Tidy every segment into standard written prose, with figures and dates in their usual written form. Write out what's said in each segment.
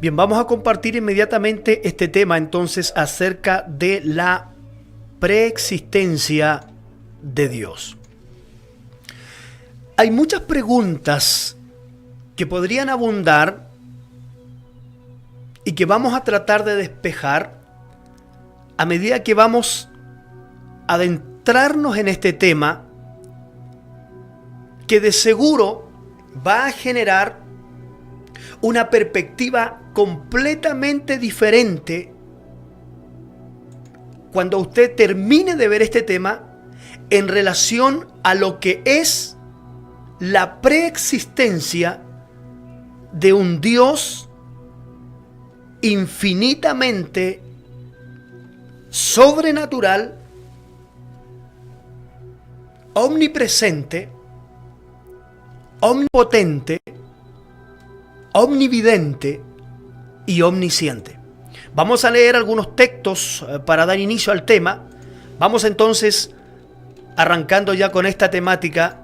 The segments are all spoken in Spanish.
Bien, vamos a compartir inmediatamente este tema entonces acerca de la preexistencia de Dios. Hay muchas preguntas que podrían abundar y que vamos a tratar de despejar a medida que vamos a adentrarnos en este tema, que de seguro va a generar una perspectiva completamente diferente cuando usted termine de ver este tema en relación a lo que es la preexistencia de un Dios infinitamente sobrenatural, omnipresente, omnipotente, omnividente y omnisciente. Vamos a leer algunos textos para dar inicio al tema. Vamos entonces arrancando ya con esta temática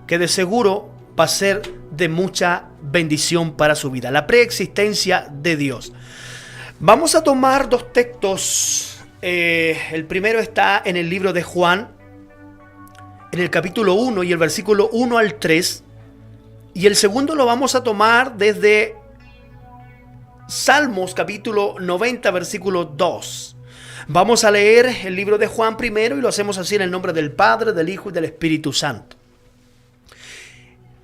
que de seguro va a ser de mucha bendición para su vida. La preexistencia de Dios. Vamos a tomar dos textos. El primero está en el libro de Juan, en el capítulo 1 y el versículo 1 al 3. Y el segundo lo vamos a tomar desde Salmos capítulo 90, versículo 2. Vamos a leer el libro de Juan primero y lo hacemos así en el nombre del Padre, del Hijo y del Espíritu Santo.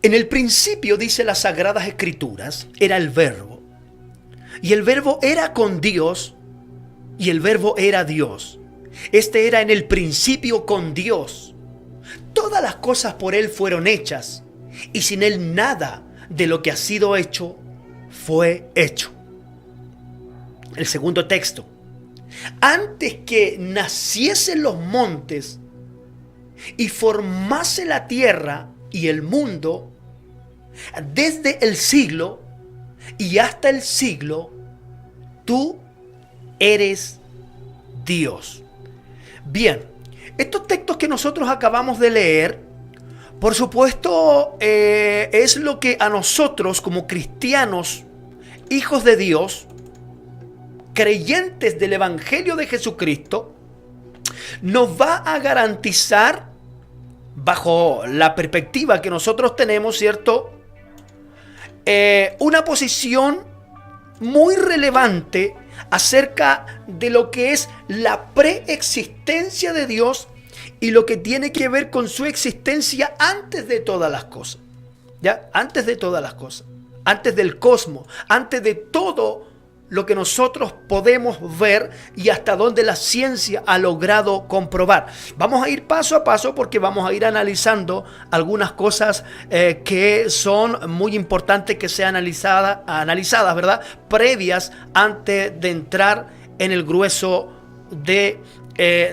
En el principio, dice las Sagradas Escrituras, era el Verbo. Y el Verbo era con Dios y el Verbo era Dios. Este era en el principio con Dios. Todas las cosas por Él fueron hechas y sin Él nada de lo que ha sido hecho fue hecho. El segundo texto. Antes que naciesen los montes y formase la tierra y el mundo, desde el siglo y hasta el siglo, tú eres Dios. Bien, estos textos que nosotros acabamos de leer, por supuesto, es lo que a nosotros como cristianos, hijos de Dios, creyentes del Evangelio de Jesucristo, nos va a garantizar, bajo la perspectiva que nosotros tenemos, ¿cierto? Una posición muy relevante acerca de lo que es la preexistencia de Dios y lo que tiene que ver con su existencia antes de todas las cosas. ¿Ya? Antes de todas las cosas. Antes del cosmos. Antes de todo lo que nosotros podemos ver y hasta donde la ciencia ha logrado comprobar. Vamos a ir paso a paso porque vamos a ir analizando algunas cosas que son muy importantes que sean analizadas, ¿verdad? Previas antes de entrar en el grueso de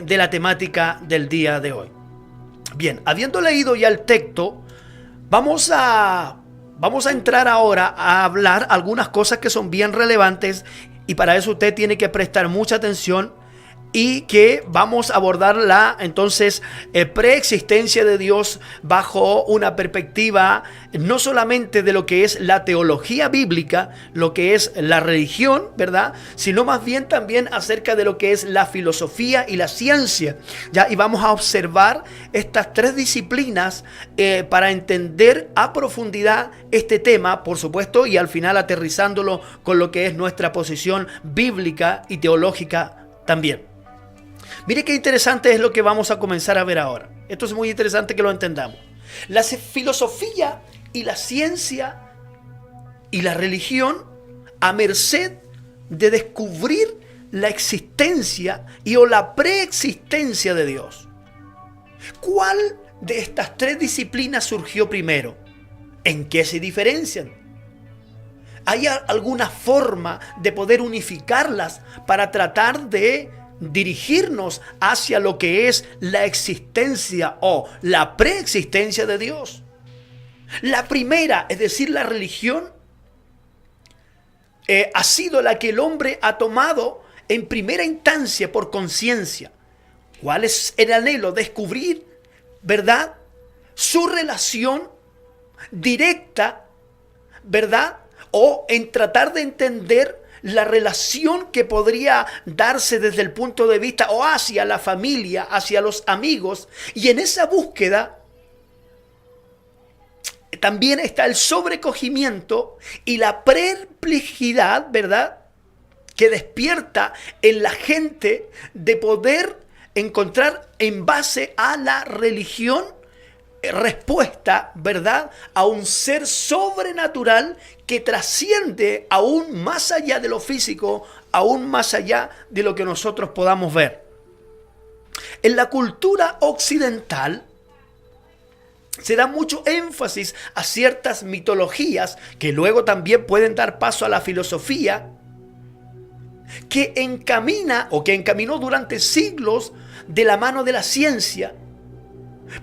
la temática del día de hoy. Bien, habiendo leído ya el texto, vamos a entrar ahora a hablar algunas cosas que son bien relevantes y para eso usted tiene que prestar mucha atención y que vamos a abordar la entonces preexistencia de Dios bajo una perspectiva no solamente de lo que es la teología bíblica, lo que es la religión, ¿verdad? Sino más bien también acerca de lo que es la filosofía y la ciencia, ¿ya? Y vamos a observar estas tres disciplinas para entender a profundidad este tema, por supuesto, y al final aterrizándolo con lo que es nuestra posición bíblica y teológica también. Mire qué interesante es lo que vamos a comenzar a ver ahora. Esto es muy interesante que lo entendamos. La filosofía y la ciencia y la religión a merced de descubrir la existencia y o la preexistencia de Dios. ¿Cuál de estas tres disciplinas surgió primero? ¿En qué se diferencian? ¿Hay alguna forma de poder unificarlas para tratar de dirigirnos hacia lo que es la existencia o la preexistencia de Dios? La primera, es decir, la religión, ha sido la que el hombre ha tomado en primera instancia por conciencia. ¿Cuál es el anhelo? Descubrir, ¿verdad?, su relación directa, ¿verdad? O en tratar de entender la relación que podría darse desde el punto de vista o hacia la familia, hacia los amigos. Y en esa búsqueda también está el sobrecogimiento y la perplejidad, ¿verdad?, que despierta en la gente de poder encontrar en base a la religión respuesta, ¿verdad?, a un ser sobrenatural que trasciende aún más allá de lo físico, aún más allá de lo que nosotros podamos ver. En la cultura occidental se da mucho énfasis a ciertas mitologías que luego también pueden dar paso a la filosofía, que encamina o que encaminó durante siglos de la mano de la ciencia,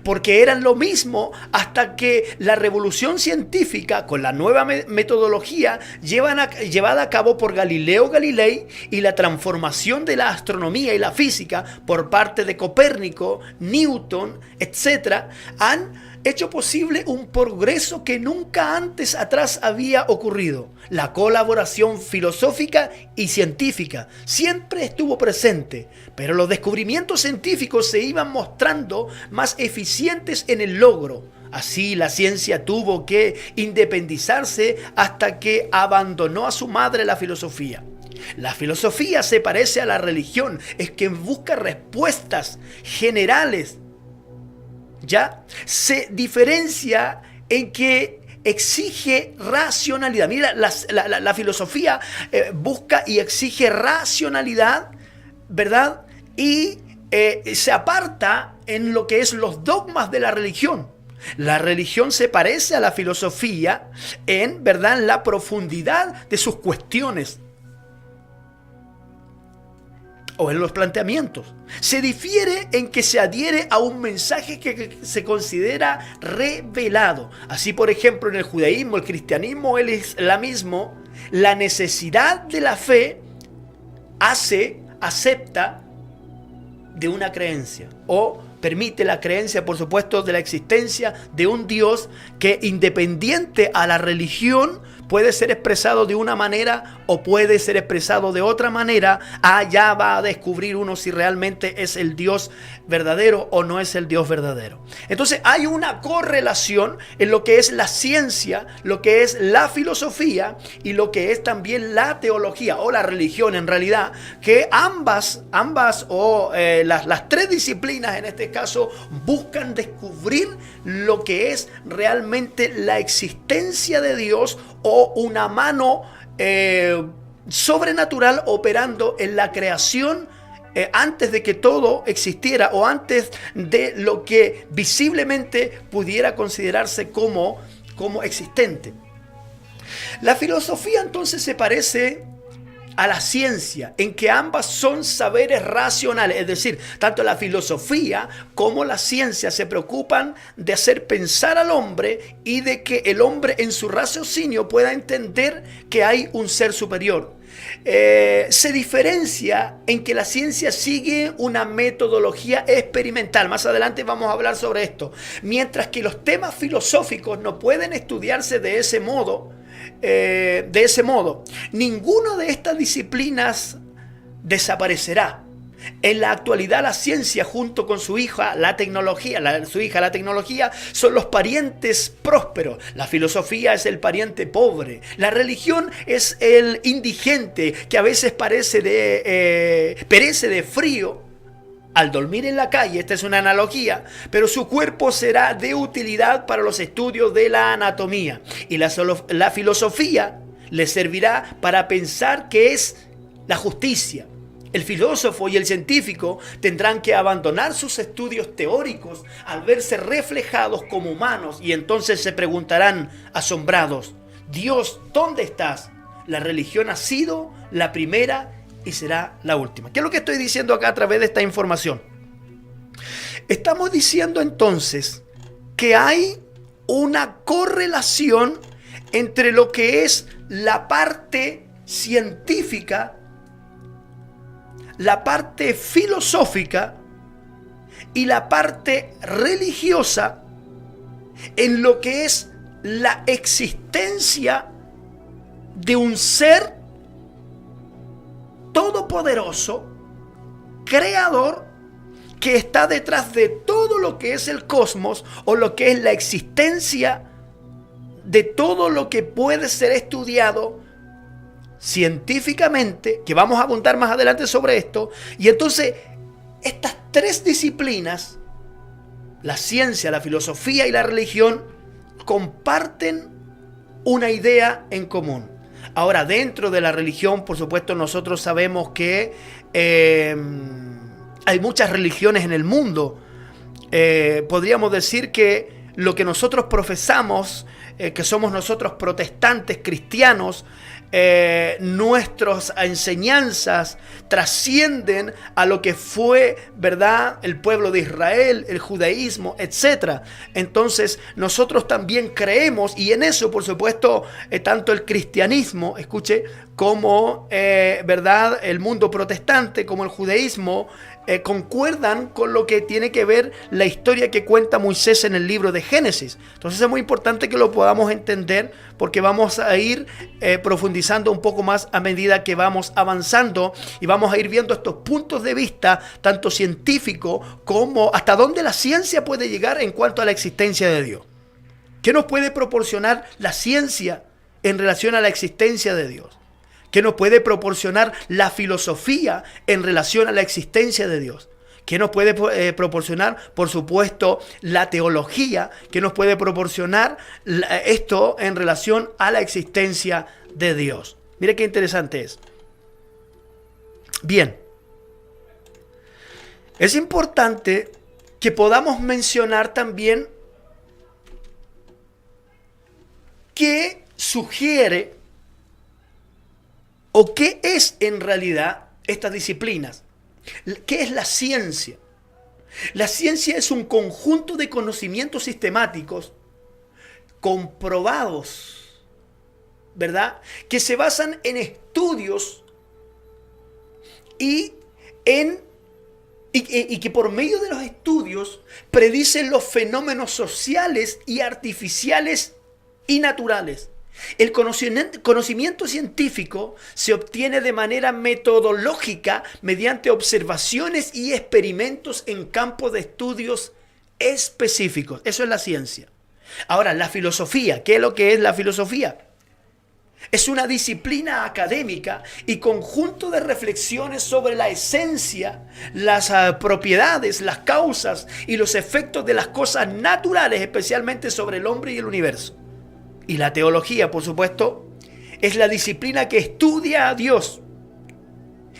porque eran lo mismo hasta que la revolución científica con la nueva metodología llevada a cabo por Galileo Galilei y la transformación de la astronomía y la física por parte de Copérnico, Newton, etc., han hecho posible un progreso que nunca antes atrás había ocurrido. La colaboración filosófica y científica siempre estuvo presente, pero los descubrimientos científicos se iban mostrando más eficientes en el logro. Así la ciencia tuvo que independizarse hasta que abandonó a su madre la filosofía. La filosofía se parece a la religión, es que busca respuestas generales. ¿Ya? Se diferencia en que exige racionalidad. Mira, la filosofía busca y exige racionalidad, ¿verdad? Y se aparta en lo que es los dogmas de la religión. La religión se parece a la filosofía en, ¿verdad?, la profundidad de sus cuestiones o en los planteamientos. Se difiere en que se adhiere a un mensaje que se considera revelado. Así, por ejemplo, en el judaísmo, el cristianismo, el islamismo, la necesidad de la fe acepta de una creencia o permite la creencia, por supuesto, de la existencia de un Dios que, independiente a la religión, puede ser expresado de una manera o puede ser expresado de otra manera. Ya va a descubrir uno si realmente es el Dios verdadero o no es el Dios verdadero. Entonces hay una correlación en lo que es la ciencia, lo que es la filosofía y lo que es también la teología o la religión en realidad, que ambas o las tres disciplinas en este caso buscan descubrir lo que es realmente la existencia de Dios o una mano sobrenatural operando en la creación antes de que todo existiera o antes de lo que visiblemente pudiera considerarse como existente. La filosofía entonces se parece a la ciencia, en que ambas son saberes racionales, es decir, tanto la filosofía como la ciencia se preocupan de hacer pensar al hombre y de que el hombre en su raciocinio pueda entender que hay un ser superior. Se diferencia en que la ciencia sigue una metodología experimental. Más adelante vamos a hablar sobre esto. Mientras que los temas filosóficos no pueden estudiarse de ese modo. Ninguna de estas disciplinas desaparecerá. En la actualidad la ciencia junto con su hija la tecnología son los parientes prósperos. La filosofía es el pariente pobre. La religión es el indigente que a veces perece de frío al dormir en la calle. Esta es una analogía, pero su cuerpo será de utilidad para los estudios de la anatomía. Y la filosofía le servirá para pensar qué es la justicia. El filósofo y el científico tendrán que abandonar sus estudios teóricos al verse reflejados como humanos y entonces se preguntarán asombrados: Dios, ¿dónde estás? La religión ha sido la primera y será la última. ¿Qué es lo que estoy diciendo acá a través de esta información? Estamos diciendo entonces que hay una correlación entre lo que es la parte científica, la parte filosófica y la parte religiosa en lo que es la existencia de un ser todopoderoso, creador, que está detrás de todo lo que es el cosmos o lo que es la existencia de todo lo que puede ser estudiado científicamente, que vamos a abundar más adelante sobre esto. Y entonces estas tres disciplinas, la ciencia, la filosofía y la religión, comparten una idea en común. Ahora, dentro de la religión, por supuesto, nosotros sabemos que hay muchas religiones en el mundo. Podríamos decir que lo que nosotros profesamos, que somos nosotros protestantes, cristianos, nuestras enseñanzas trascienden a lo que fue, ¿verdad?, el pueblo de Israel, el judaísmo, etc. Entonces nosotros también creemos, y en eso por supuesto tanto el cristianismo, escuche, como ¿verdad?, el mundo protestante, como el judaísmo, concuerdan con lo que tiene que ver la historia que cuenta Moisés en el libro de Génesis. Entonces es muy importante que lo podamos entender, porque vamos a ir profundizando un poco más a medida que vamos avanzando, y vamos a ir viendo estos puntos de vista, tanto científico como hasta dónde la ciencia puede llegar en cuanto a la existencia de Dios. ¿Qué nos puede proporcionar la ciencia en relación a la existencia de Dios? ¿Qué nos puede proporcionar la filosofía en relación a la existencia de Dios? ¿Qué nos puede proporcionar, por supuesto, la teología? ¿Qué nos puede proporcionar esto en relación a la existencia de Dios? Mire qué interesante es. Bien, es importante que podamos mencionar también qué sugiere o qué es en realidad estas disciplinas. ¿Qué es la ciencia? La ciencia es un conjunto de conocimientos sistemáticos comprobados, ¿verdad?, que se basan en estudios y que por medio de los estudios predicen los fenómenos sociales y artificiales y naturales. El conocimiento científico se obtiene de manera metodológica mediante observaciones y experimentos en campos de estudios específicos. Eso es la ciencia. Ahora, la filosofía. ¿Qué es lo que es la filosofía? Es una disciplina académica y conjunto de reflexiones sobre la esencia, las propiedades, las causas y los efectos de las cosas naturales, especialmente sobre el hombre y el universo. Y la teología, por supuesto, es la disciplina que estudia a Dios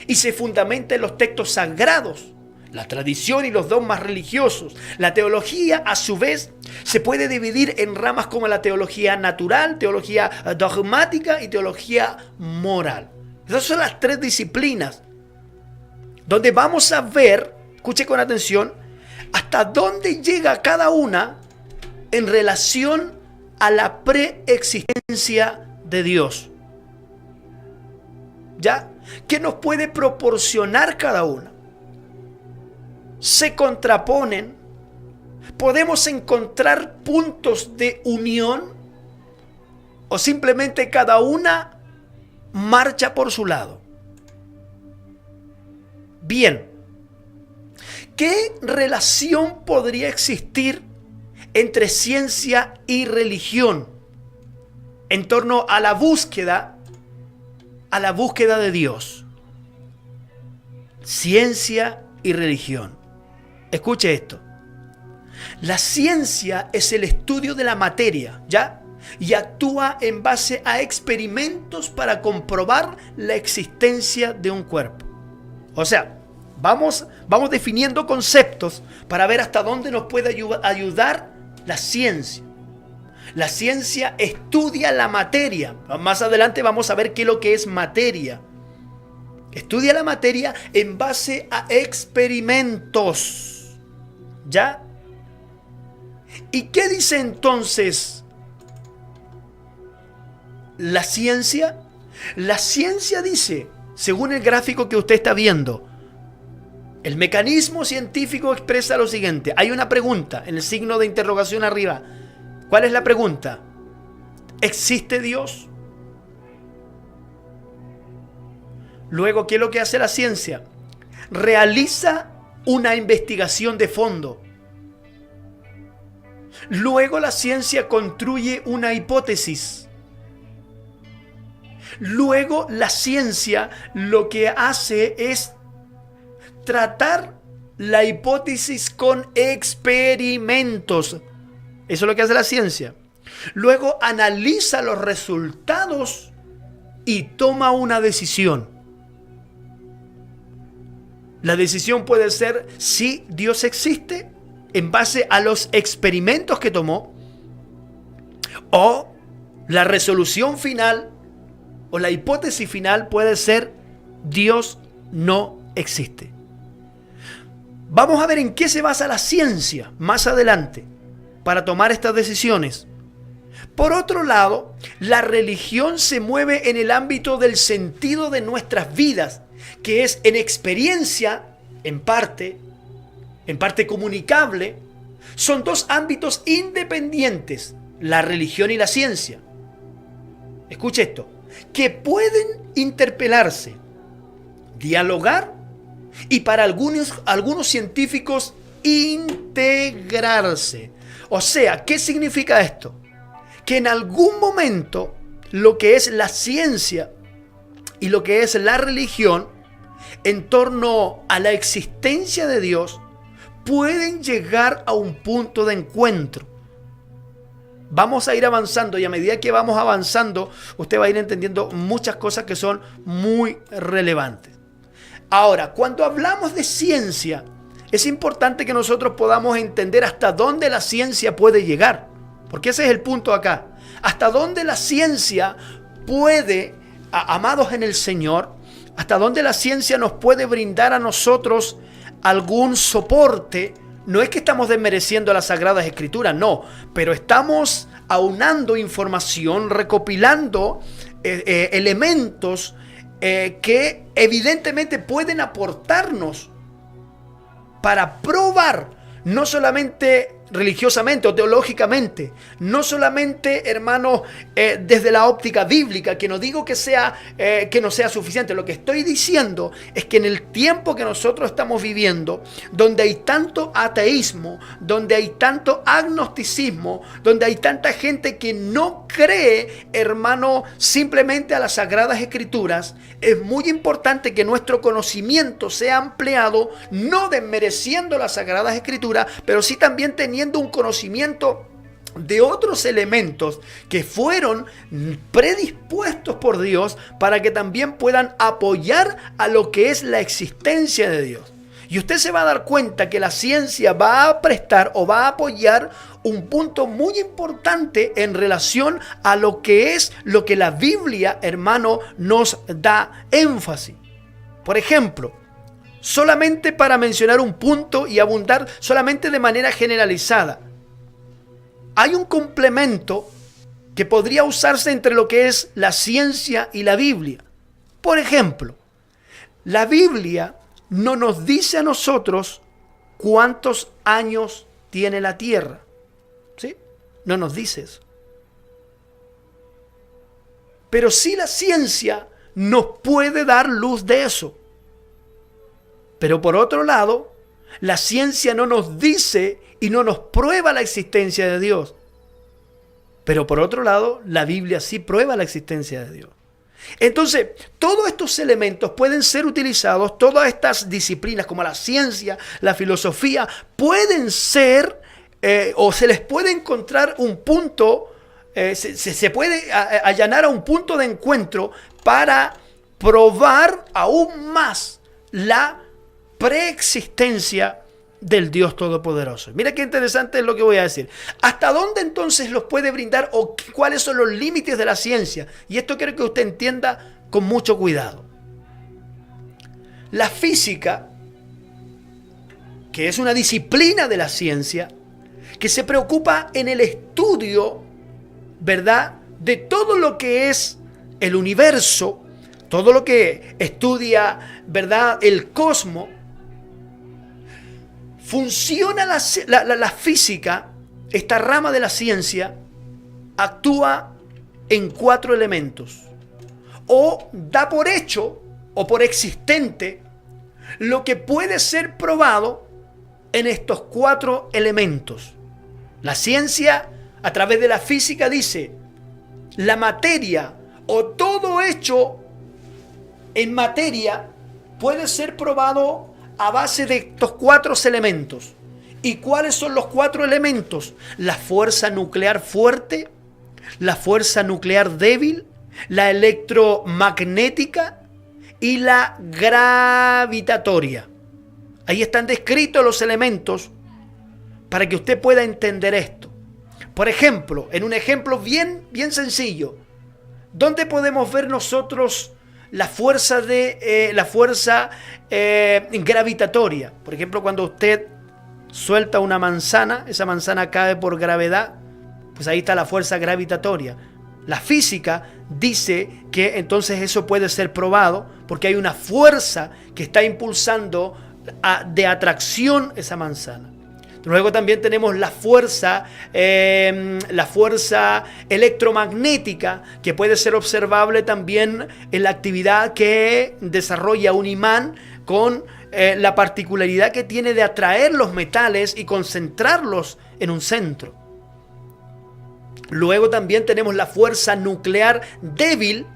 y se fundamenta en los textos sagrados, la tradición y los dogmas religiosos. La teología, a su vez, se puede dividir en ramas como la teología natural, teología dogmática y teología moral. Esas son las tres disciplinas donde vamos a ver, escuche con atención, hasta dónde llega cada una en relación a la preexistencia de Dios. ¿Ya? ¿Qué nos puede proporcionar cada una? Se contraponen. ¿Podemos encontrar puntos de unión? ¿O simplemente cada una marcha por su lado? Bien, ¿qué relación podría existir entre ciencia y religión en torno a la búsqueda de Dios? Ciencia y religión. Escuche esto. La ciencia es el estudio de la materia, ¿ya? Y actúa en base a experimentos para comprobar la existencia de un cuerpo. O sea, vamos definiendo conceptos para ver hasta dónde nos puede ayudar la ciencia. La ciencia estudia la materia. Más adelante vamos a ver qué es lo que es materia. Estudia la materia en base a experimentos. ¿Ya? ¿Y qué dice entonces la ciencia? La ciencia dice, según el gráfico que usted está viendo, el mecanismo científico expresa lo siguiente. Hay una pregunta en el signo de interrogación arriba. ¿Cuál es la pregunta? ¿Existe Dios? Luego, ¿qué es lo que hace la ciencia? Realiza una investigación de fondo. Luego la ciencia construye una hipótesis. Luego la ciencia lo que hace es tratar la hipótesis con experimentos. Eso es lo que hace la ciencia. Luego analiza los resultados y toma una decisión. La decisión puede ser si Dios existe en base a los experimentos que tomó, o la resolución final o la hipótesis final puede ser Dios no existe. Vamos a ver en qué se basa la ciencia más adelante para tomar estas decisiones. Por otro lado, la religión se mueve en el ámbito del sentido de nuestras vidas, que es en experiencia, en parte comunicable. Son dos ámbitos independientes, la religión y la ciencia. Escuche esto, que pueden interpelarse, dialogar y para algunos científicos integrarse. O sea, ¿qué significa esto? Que en algún momento lo que es la ciencia y lo que es la religión en torno a la existencia de Dios pueden llegar a un punto de encuentro. Vamos a ir avanzando y a medida que vamos avanzando, usted va a ir entendiendo muchas cosas que son muy relevantes. Ahora, cuando hablamos de ciencia, es importante que nosotros podamos entender hasta dónde la ciencia puede llegar. Porque ese es el punto acá. Hasta dónde la ciencia puede, amados en el Señor, hasta dónde la ciencia nos puede brindar a nosotros algún soporte. No es que estamos desmereciendo las Sagradas Escrituras, no, pero estamos aunando información, recopilando elementos que evidentemente pueden aportarnos para probar, no solamente religiosamente o teológicamente, no solamente, hermanos, desde la óptica bíblica, que no digo que no sea suficiente. Lo que estoy diciendo es que en el tiempo que nosotros estamos viviendo, donde hay tanto ateísmo, donde hay tanto agnosticismo, donde hay tanta gente que no cree, hermano, simplemente a las Sagradas Escrituras, es muy importante que nuestro conocimiento sea ampliado, no desmereciendo las Sagradas Escrituras, pero sí también teniendo un conocimiento de otros elementos que fueron predispuestos por Dios para que también puedan apoyar a lo que es la existencia de Dios. Y usted se va a dar cuenta que la ciencia va a prestar o va a apoyar un punto muy importante en relación a lo que es lo que la Biblia, hermano, nos da énfasis. Por ejemplo, solamente para mencionar un punto y abundar solamente de manera generalizada, hay un complemento que podría usarse entre lo que es la ciencia y la Biblia. Por ejemplo, la Biblia no nos dice a nosotros cuántos años tiene la Tierra. ¿Sí? No nos dice eso. Pero sí la ciencia nos puede dar luz de eso. Pero por otro lado, la ciencia no nos dice y no nos prueba la existencia de Dios. Pero por otro lado, la Biblia sí prueba la existencia de Dios. Entonces, todos estos elementos pueden ser utilizados, todas estas disciplinas como la ciencia, la filosofía, pueden ser o se les puede encontrar un punto, se puede allanar a un punto de encuentro para probar aún más la preexistencia del Dios Todopoderoso. Mira qué interesante es lo que voy a decir. ¿Hasta dónde entonces los puede brindar o cuáles son los límites de la ciencia? Y esto quiero que usted entienda con mucho cuidado. La física, que es una disciplina de la ciencia, que se preocupa en el estudio, ¿verdad?, de todo lo que es el universo, todo lo que estudia, ¿verdad?, el cosmos. Funciona la física esta rama de la ciencia actúa en 4 elementos, o da por hecho o por existente lo que puede ser probado en estos 4 elementos. La ciencia, a través de la física, dice: la materia o todo hecho en materia puede ser probado a base de estos 4 elementos. ¿Y cuáles son los 4 elementos? La fuerza nuclear fuerte, la fuerza nuclear débil, la electromagnética y la gravitatoria. Ahí están descritos los elementos para que usted pueda entender esto. Por ejemplo, en un ejemplo bien sencillo, ¿dónde podemos ver nosotros la fuerza gravitatoria? Por ejemplo, cuando usted suelta una manzana, esa manzana cae por gravedad, pues ahí está la fuerza gravitatoria. La física dice que entonces eso puede ser probado porque hay una fuerza que está impulsando de atracción esa manzana. Luego también tenemos la fuerza electromagnética, que puede ser observable también en la actividad que desarrolla un imán con la particularidad que tiene de atraer los metales y concentrarlos en un centro. Luego también tenemos la fuerza nuclear débil,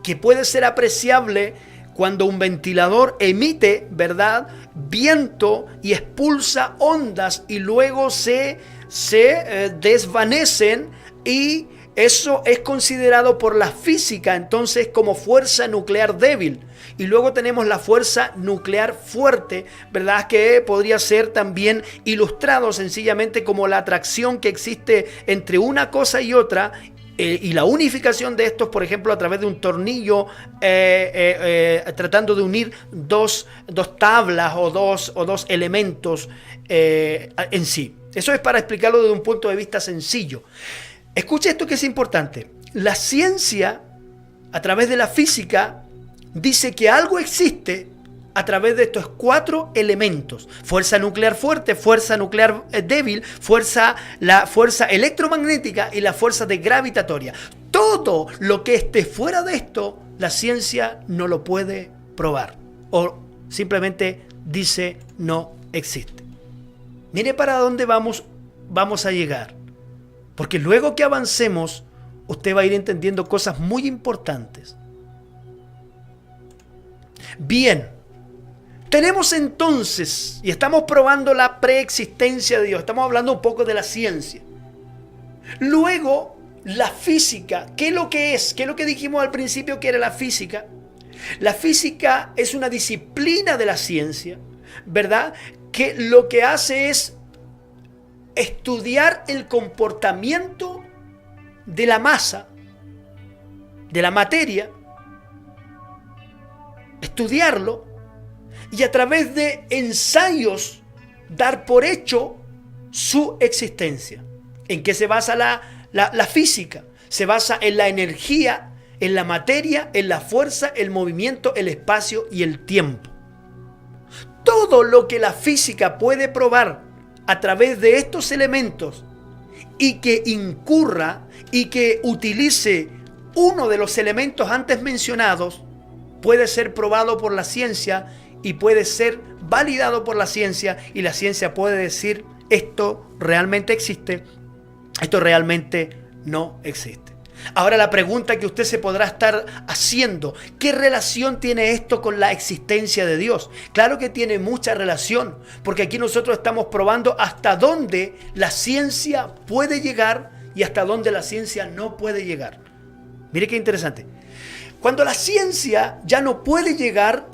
que puede ser apreciable cuando un ventilador emite, ¿verdad?, viento y expulsa ondas y luego se desvanecen, y eso es considerado por la física entonces como fuerza nuclear débil. Y luego tenemos la fuerza nuclear fuerte, ¿verdad?, que podría ser también ilustrado sencillamente como la atracción que existe entre una cosa y otra, y la unificación de estos, por ejemplo, a través de un tornillo, tratando de unir dos tablas o dos elementos en sí. Eso es para explicarlo desde un punto de vista sencillo. Escuche esto que es importante. La ciencia, a través de la física, dice que algo existe a través de estos 4 elementos: fuerza nuclear fuerte, fuerza nuclear débil, la fuerza electromagnética y la fuerza gravitatoria. Todo lo que esté fuera de esto, la ciencia no lo puede probar, o simplemente dice no existe. Mire para dónde vamos a llegar, porque luego que avancemos, usted va a ir entendiendo cosas muy importantes. Bien, tenemos entonces, y estamos probando la preexistencia de Dios, estamos hablando un poco de la ciencia. Luego, la física, ¿qué es lo que es? ¿Qué es lo que dijimos al principio que era la física? La física es una disciplina de la ciencia, ¿verdad?, que lo que hace es estudiar el comportamiento de la masa, de la materia, estudiarlo, y a través de ensayos dar por hecho su existencia. ¿En qué se basa la física? Se basa en la energía, en la materia, en la fuerza, el movimiento, el espacio y el tiempo. Todo lo que la física puede probar a través de estos elementos y que incurra y que utilice uno de los elementos antes mencionados, puede ser probado por la ciencia y puede ser validado por la ciencia, y la ciencia puede decir: esto realmente existe, esto realmente no existe. Ahora, la pregunta que usted se podrá estar haciendo: ¿qué relación tiene esto con la existencia de Dios? Claro que tiene mucha relación, porque aquí nosotros estamos probando hasta dónde la ciencia puede llegar y hasta dónde la ciencia no puede llegar. Mire qué interesante. Cuando la ciencia ya no puede llegar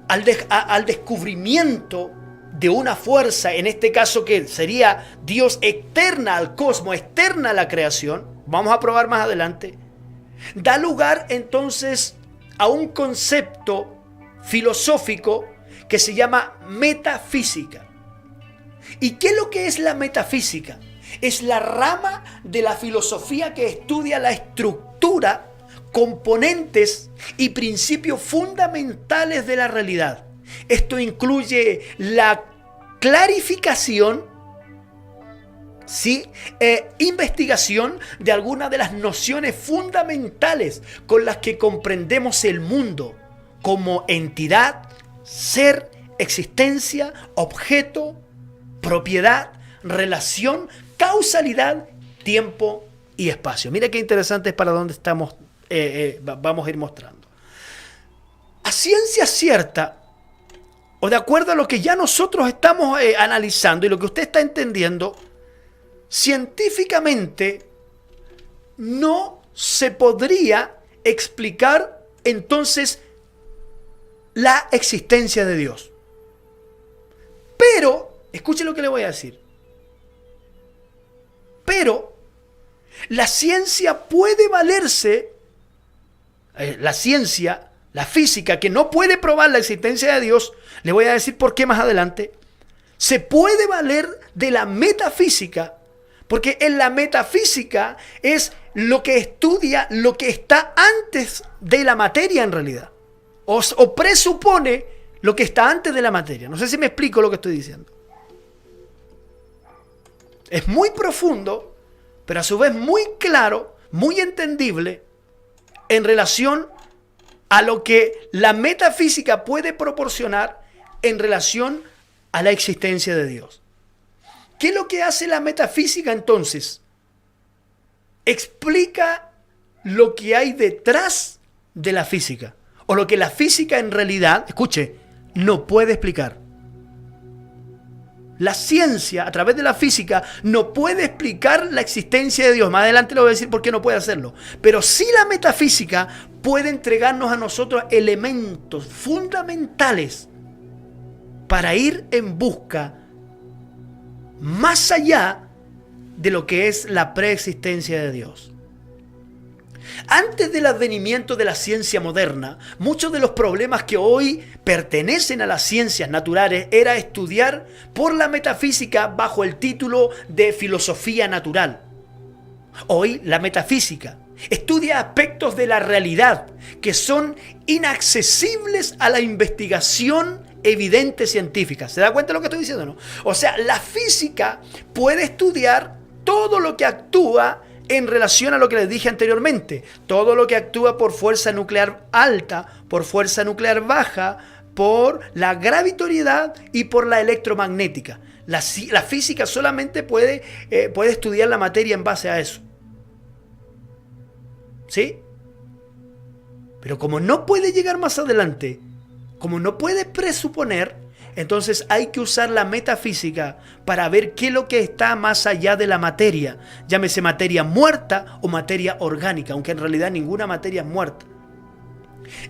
al descubrimiento de una fuerza, en este caso que sería Dios, externa al cosmos, externa a la creación, vamos a probar más adelante, da lugar entonces a un concepto filosófico que se llama metafísica. ¿Y qué es lo que es la metafísica? Es la rama de la filosofía que estudia la estructura, componentes y principios fundamentales de la realidad. Esto incluye la clarificación, ¿sí? Investigación de algunas de las nociones fundamentales con las que comprendemos el mundo como entidad, ser, existencia, objeto, propiedad, relación, causalidad, tiempo y espacio. Mira qué interesante es para dónde estamos, vamos a ir mostrando. A ciencia cierta, o de acuerdo a lo que ya nosotros estamos analizando y lo que usted está entendiendo, científicamente no se podría explicar entonces la existencia de Dios. Pero, escuche lo que le voy a decir. Pero la ciencia puede valerse, la física, que no puede probar la existencia de Dios, le voy a decir por qué más adelante, se puede valer de la metafísica, porque en la metafísica es lo que estudia lo que está antes de la materia en realidad, o presupone lo que está antes de la materia. No sé si me explico lo que estoy diciendo. Es muy profundo, pero a su vez muy claro, muy entendible en relación a lo que la metafísica puede proporcionar en relación a la existencia de Dios. ¿Qué es lo que hace la metafísica entonces? Explica lo que hay detrás de la física, o lo que la física en realidad, escuche, no puede explicar. La ciencia, a través de la física, no puede explicar la existencia de Dios. Más adelante le voy a decir por qué no puede hacerlo. Pero sí la metafísica puede entregarnos a nosotros elementos fundamentales para ir en busca más allá de lo que es la preexistencia de Dios. Antes del advenimiento de la ciencia moderna, muchos de los problemas que hoy pertenecen a las ciencias naturales era estudiar por la metafísica bajo el título de filosofía natural. Hoy la metafísica estudia aspectos de la realidad que son inaccesibles a la investigación evidente científica. ¿Se da cuenta de lo que estoy diciendo, no? O sea, la física puede estudiar todo lo que actúa en relación a lo que les dije anteriormente. Todo lo que actúa por fuerza nuclear alta, por fuerza nuclear baja, por la gravitoriedad y por la electromagnética. La física solamente puede estudiar la materia en base a eso. ¿Sí? Pero como no puede llegar más adelante, como no puede presuponer, entonces hay que usar la metafísica para ver qué es lo que está más allá de la materia. Llámese materia muerta o materia orgánica, aunque en realidad ninguna materia es muerta.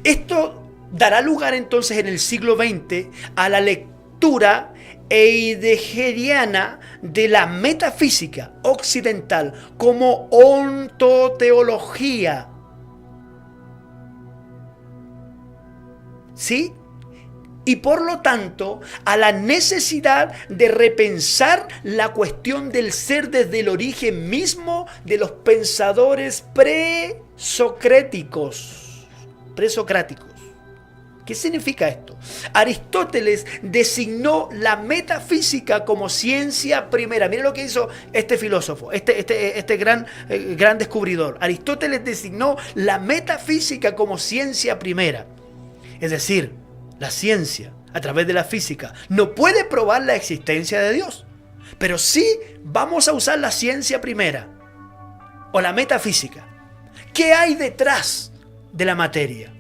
Esto dará lugar entonces en el siglo XX a la lectura heideggeriana de la metafísica occidental como ontoteología. ¿Sí? Y por lo tanto, a la necesidad de repensar la cuestión del ser desde el origen mismo de los pensadores presocráticos. ¿Qué significa esto? Aristóteles designó la metafísica como ciencia primera. Mira lo que hizo este filósofo, este gran descubridor. Aristóteles designó la metafísica como ciencia primera. Es decir, la ciencia, a través de la física, no puede probar la existencia de Dios. Pero sí vamos a usar la ciencia primera, o la metafísica. ¿Qué hay detrás de la materia?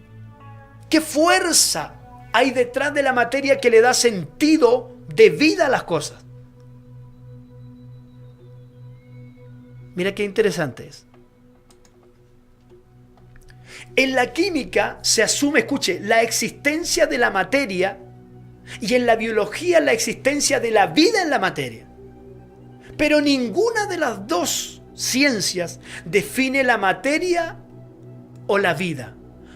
¿Qué fuerza hay detrás de la materia que le da sentido de vida a las cosas? Mira qué interesante es. En la química se asume, escuche, la existencia de la materia, y en la biología la existencia de la vida en la materia. Pero ninguna de las dos ciencias define la materia o la vida.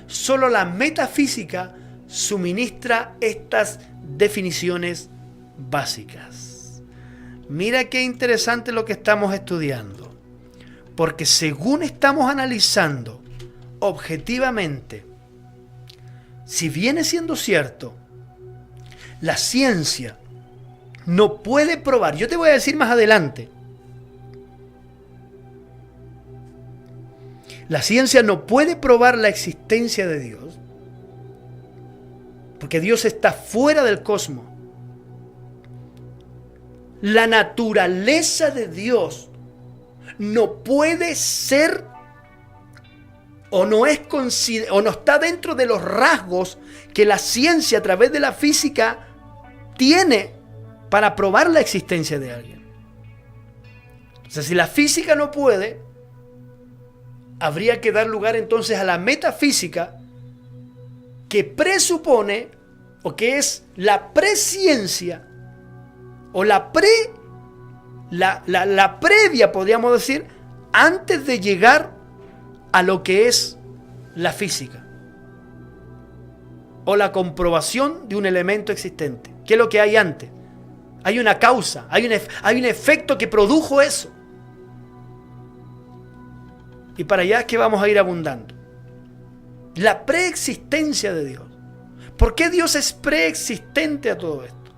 Solo la metafísica suministra estas definiciones básicas. Mira qué interesante lo que estamos estudiando. Porque según estamos analizando objetivamente, si viene siendo cierto, la ciencia no puede probar, yo te voy a decir más adelante, la ciencia no puede probar la existencia de Dios, porque Dios está fuera del cosmos. La naturaleza de Dios no puede ser o no está dentro de los rasgos que la ciencia a través de la física tiene para probar la existencia de alguien. O sea, si la física no puede, habría que dar lugar entonces a la metafísica, que presupone o que es la presciencia o la previa, podríamos decir, antes de llegar a lo que es la física o la comprobación de un elemento existente. ¿Qué es lo que hay antes? Hay una causa, hay un efecto que produjo eso. Y para allá es que vamos a ir abundando. La preexistencia de Dios. ¿Por qué Dios es preexistente a todo esto?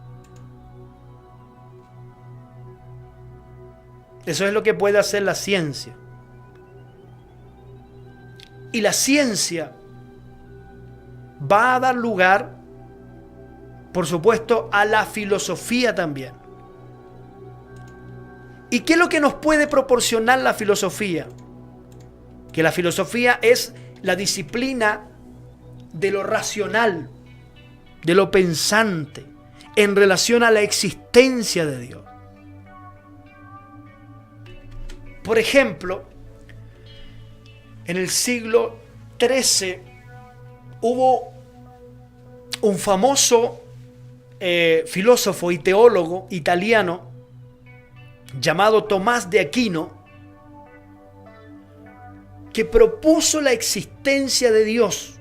Eso es lo que puede hacer la ciencia. Y la ciencia va a dar lugar, por supuesto, a la filosofía también. ¿Y qué es lo que nos puede proporcionar la filosofía? Que la filosofía es la disciplina de lo racional, de lo pensante, en relación a la existencia de Dios. Por ejemplo, en el siglo XIII hubo un famoso filósofo y teólogo italiano llamado Tomás de Aquino, que propuso la existencia de Dios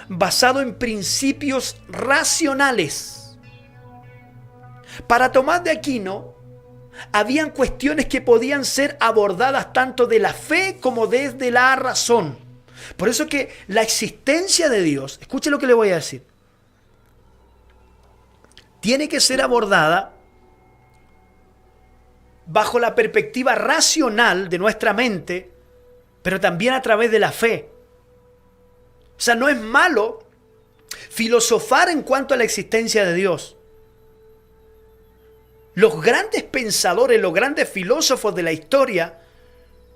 basado en principios racionales. Para Tomás de Aquino, habían cuestiones que podían ser abordadas tanto de la fe como desde la razón. Por eso que la existencia de Dios, escuche lo que le voy a decir, tiene que ser abordada bajo la perspectiva racional de nuestra mente, pero también a través de la fe. O sea, no es malo filosofar en cuanto a la existencia de Dios. Los grandes pensadores, los grandes filósofos de la historia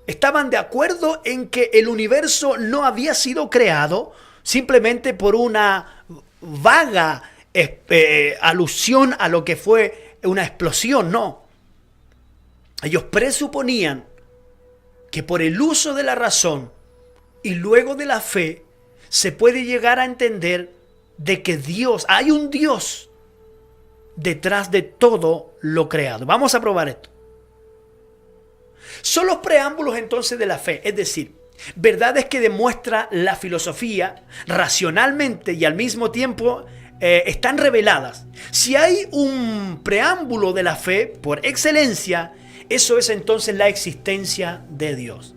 estaban de acuerdo en que el universo no había sido creado simplemente por una vaga alusión a lo que fue una explosión, no. Ellos presuponían que por el uso de la razón y luego de la fe se puede llegar a entender de que hay un Dios detrás de todo lo creado. Vamos a probar esto. Son los preámbulos entonces de la fe, es decir, verdades que demuestra la filosofía racionalmente y al mismo tiempo están reveladas. Si hay un preámbulo de la fe por excelencia, eso es entonces la existencia de Dios.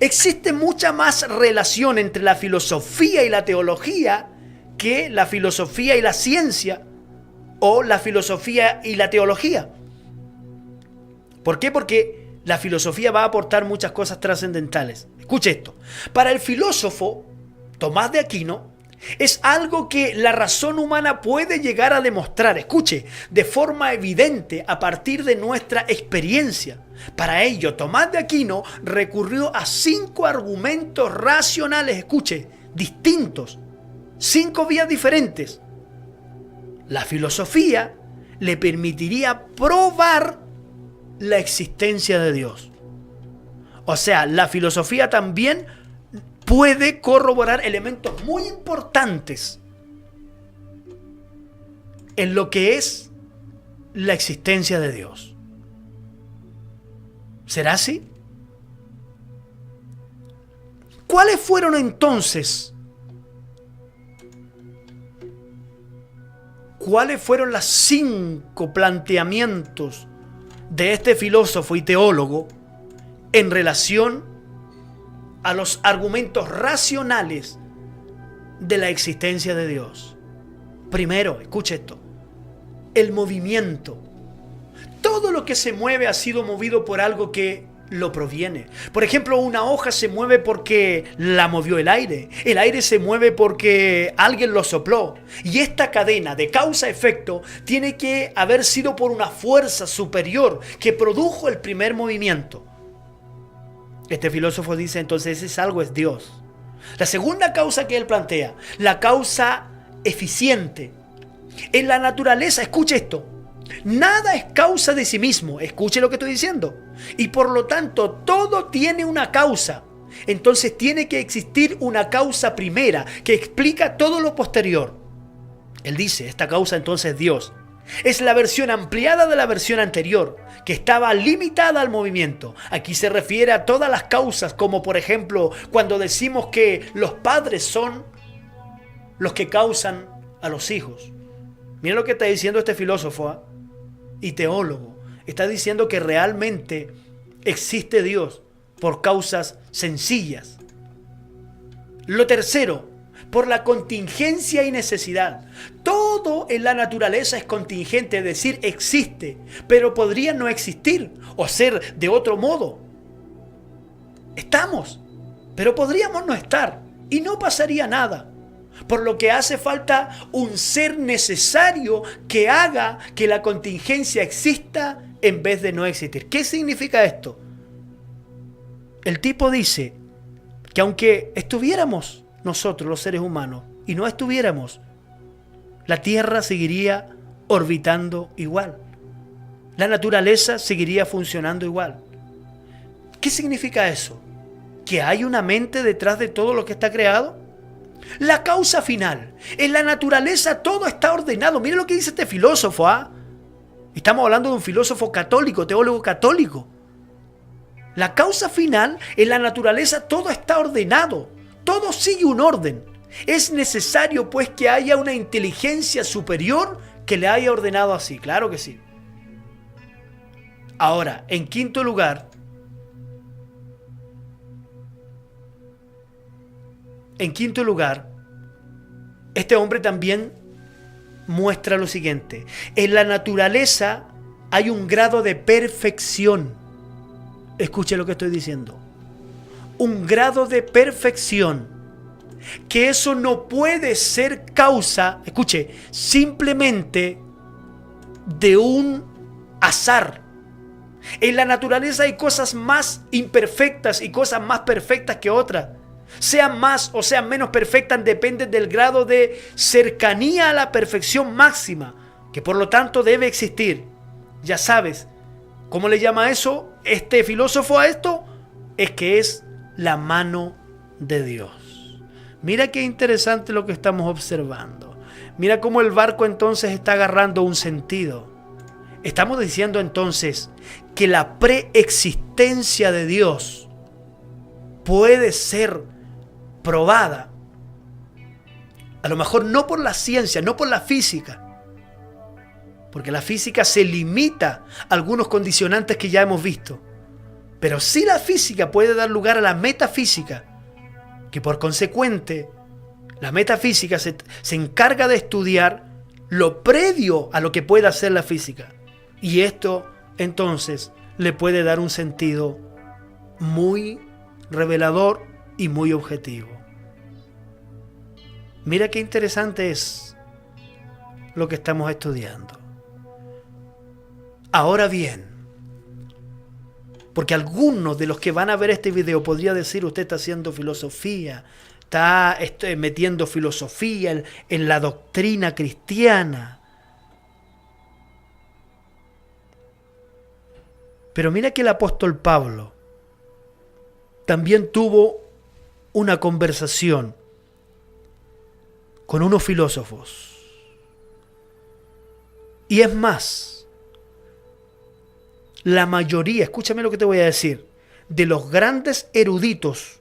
Existe mucha más relación entre la filosofía y la teología que la filosofía y la ciencia o la filosofía y la teología. ¿Por qué? Porque la filosofía va a aportar muchas cosas trascendentales. Escuche esto. Para el filósofo Tomás de Aquino, es algo que la razón humana puede llegar a demostrar, escuche, de forma evidente a partir de nuestra experiencia. Para ello, Tomás de Aquino recurrió a 5 argumentos racionales, escuche, distintos, 5 vías diferentes. La filosofía le permitiría probar la existencia de Dios. O sea, la filosofía también puede corroborar elementos muy importantes en lo que es la existencia de Dios. ¿Será así? ¿Cuáles fueron entonces? ¿Cuáles fueron los 5 planteamientos de este filósofo y teólogo en relación a los argumentos racionales de la existencia de Dios? Primero, escuche esto, el movimiento. Todo lo que se mueve ha sido movido por algo que lo proviene. Por ejemplo, una hoja se mueve porque la movió el aire se mueve porque alguien lo sopló. Y esta cadena de causa-efecto tiene que haber sido por una fuerza superior que produjo el primer movimiento. Este filósofo dice entonces ese algo es Dios. La segunda causa que él plantea, la causa eficiente. En la naturaleza, escuche esto, nada es causa de sí mismo, escuche lo que estoy diciendo. Y por lo tanto, todo tiene una causa. Entonces tiene que existir una causa primera que explica todo lo posterior. Él dice, esta causa entonces es Dios. Es la versión ampliada de la versión anterior, que estaba limitada al movimiento. Aquí se refiere a todas las causas, como por ejemplo, cuando decimos que los padres son los que causan a los hijos. Mira lo que está diciendo este filósofo y teólogo. Está diciendo que realmente existe Dios por causas sencillas. Lo tercero, por la contingencia y necesidad. Todo en la naturaleza es contingente, es decir, existe, pero podría no existir o ser de otro modo. Estamos, pero podríamos no estar y no pasaría nada. Por lo que hace falta un ser necesario que haga que la contingencia exista en vez de no existir. ¿Qué significa esto? El tipo dice que aunque estuviéramos nosotros los seres humanos y no estuviéramos, la Tierra seguiría orbitando igual. La naturaleza seguiría funcionando igual. ¿Qué significa eso? ¿Que hay una mente detrás de todo lo que está creado? La causa final. En la naturaleza todo está ordenado. Mire lo que dice este filósofo. Estamos hablando de un filósofo católico, teólogo católico. La causa final, en la naturaleza todo está ordenado. Todo sigue un orden. Es necesario pues que haya una inteligencia superior que le haya ordenado así. Claro que sí. Ahora, en quinto lugar, este hombre también muestra lo siguiente. En la naturaleza hay un grado de perfección. Escuche lo que estoy diciendo. Un grado de perfección. Que eso no puede ser causa, escuche, simplemente de un azar. En la naturaleza hay cosas más imperfectas y cosas más perfectas que otras. Sean más o sean menos perfectas, depende del grado de cercanía a la perfección máxima, que por lo tanto debe existir. Ya sabes, ¿cómo le llama eso este filósofo a esto? Es que es la mano de Dios. Mira qué interesante lo que estamos observando. Mira cómo el barco entonces está agarrando un sentido. Estamos diciendo entonces que la preexistencia de Dios puede ser probada, a lo mejor no por la ciencia, no por la física, porque la física se limita a algunos condicionantes que ya hemos visto, pero sí la física puede dar lugar a la metafísica, que por consecuente la metafísica se encarga de estudiar lo previo a lo que pueda hacer la física, y esto entonces le puede dar un sentido muy revelador y muy objetivo. Mira qué interesante es lo que estamos estudiando. Ahora bien, porque algunos de los que van a ver este video podría decir, usted está haciendo filosofía, está metiendo filosofía en la doctrina cristiana. Pero mira que el apóstol Pablo también tuvo una conversación con unos filósofos. Y es más, la mayoría, escúchame lo que te voy a decir, de los grandes eruditos,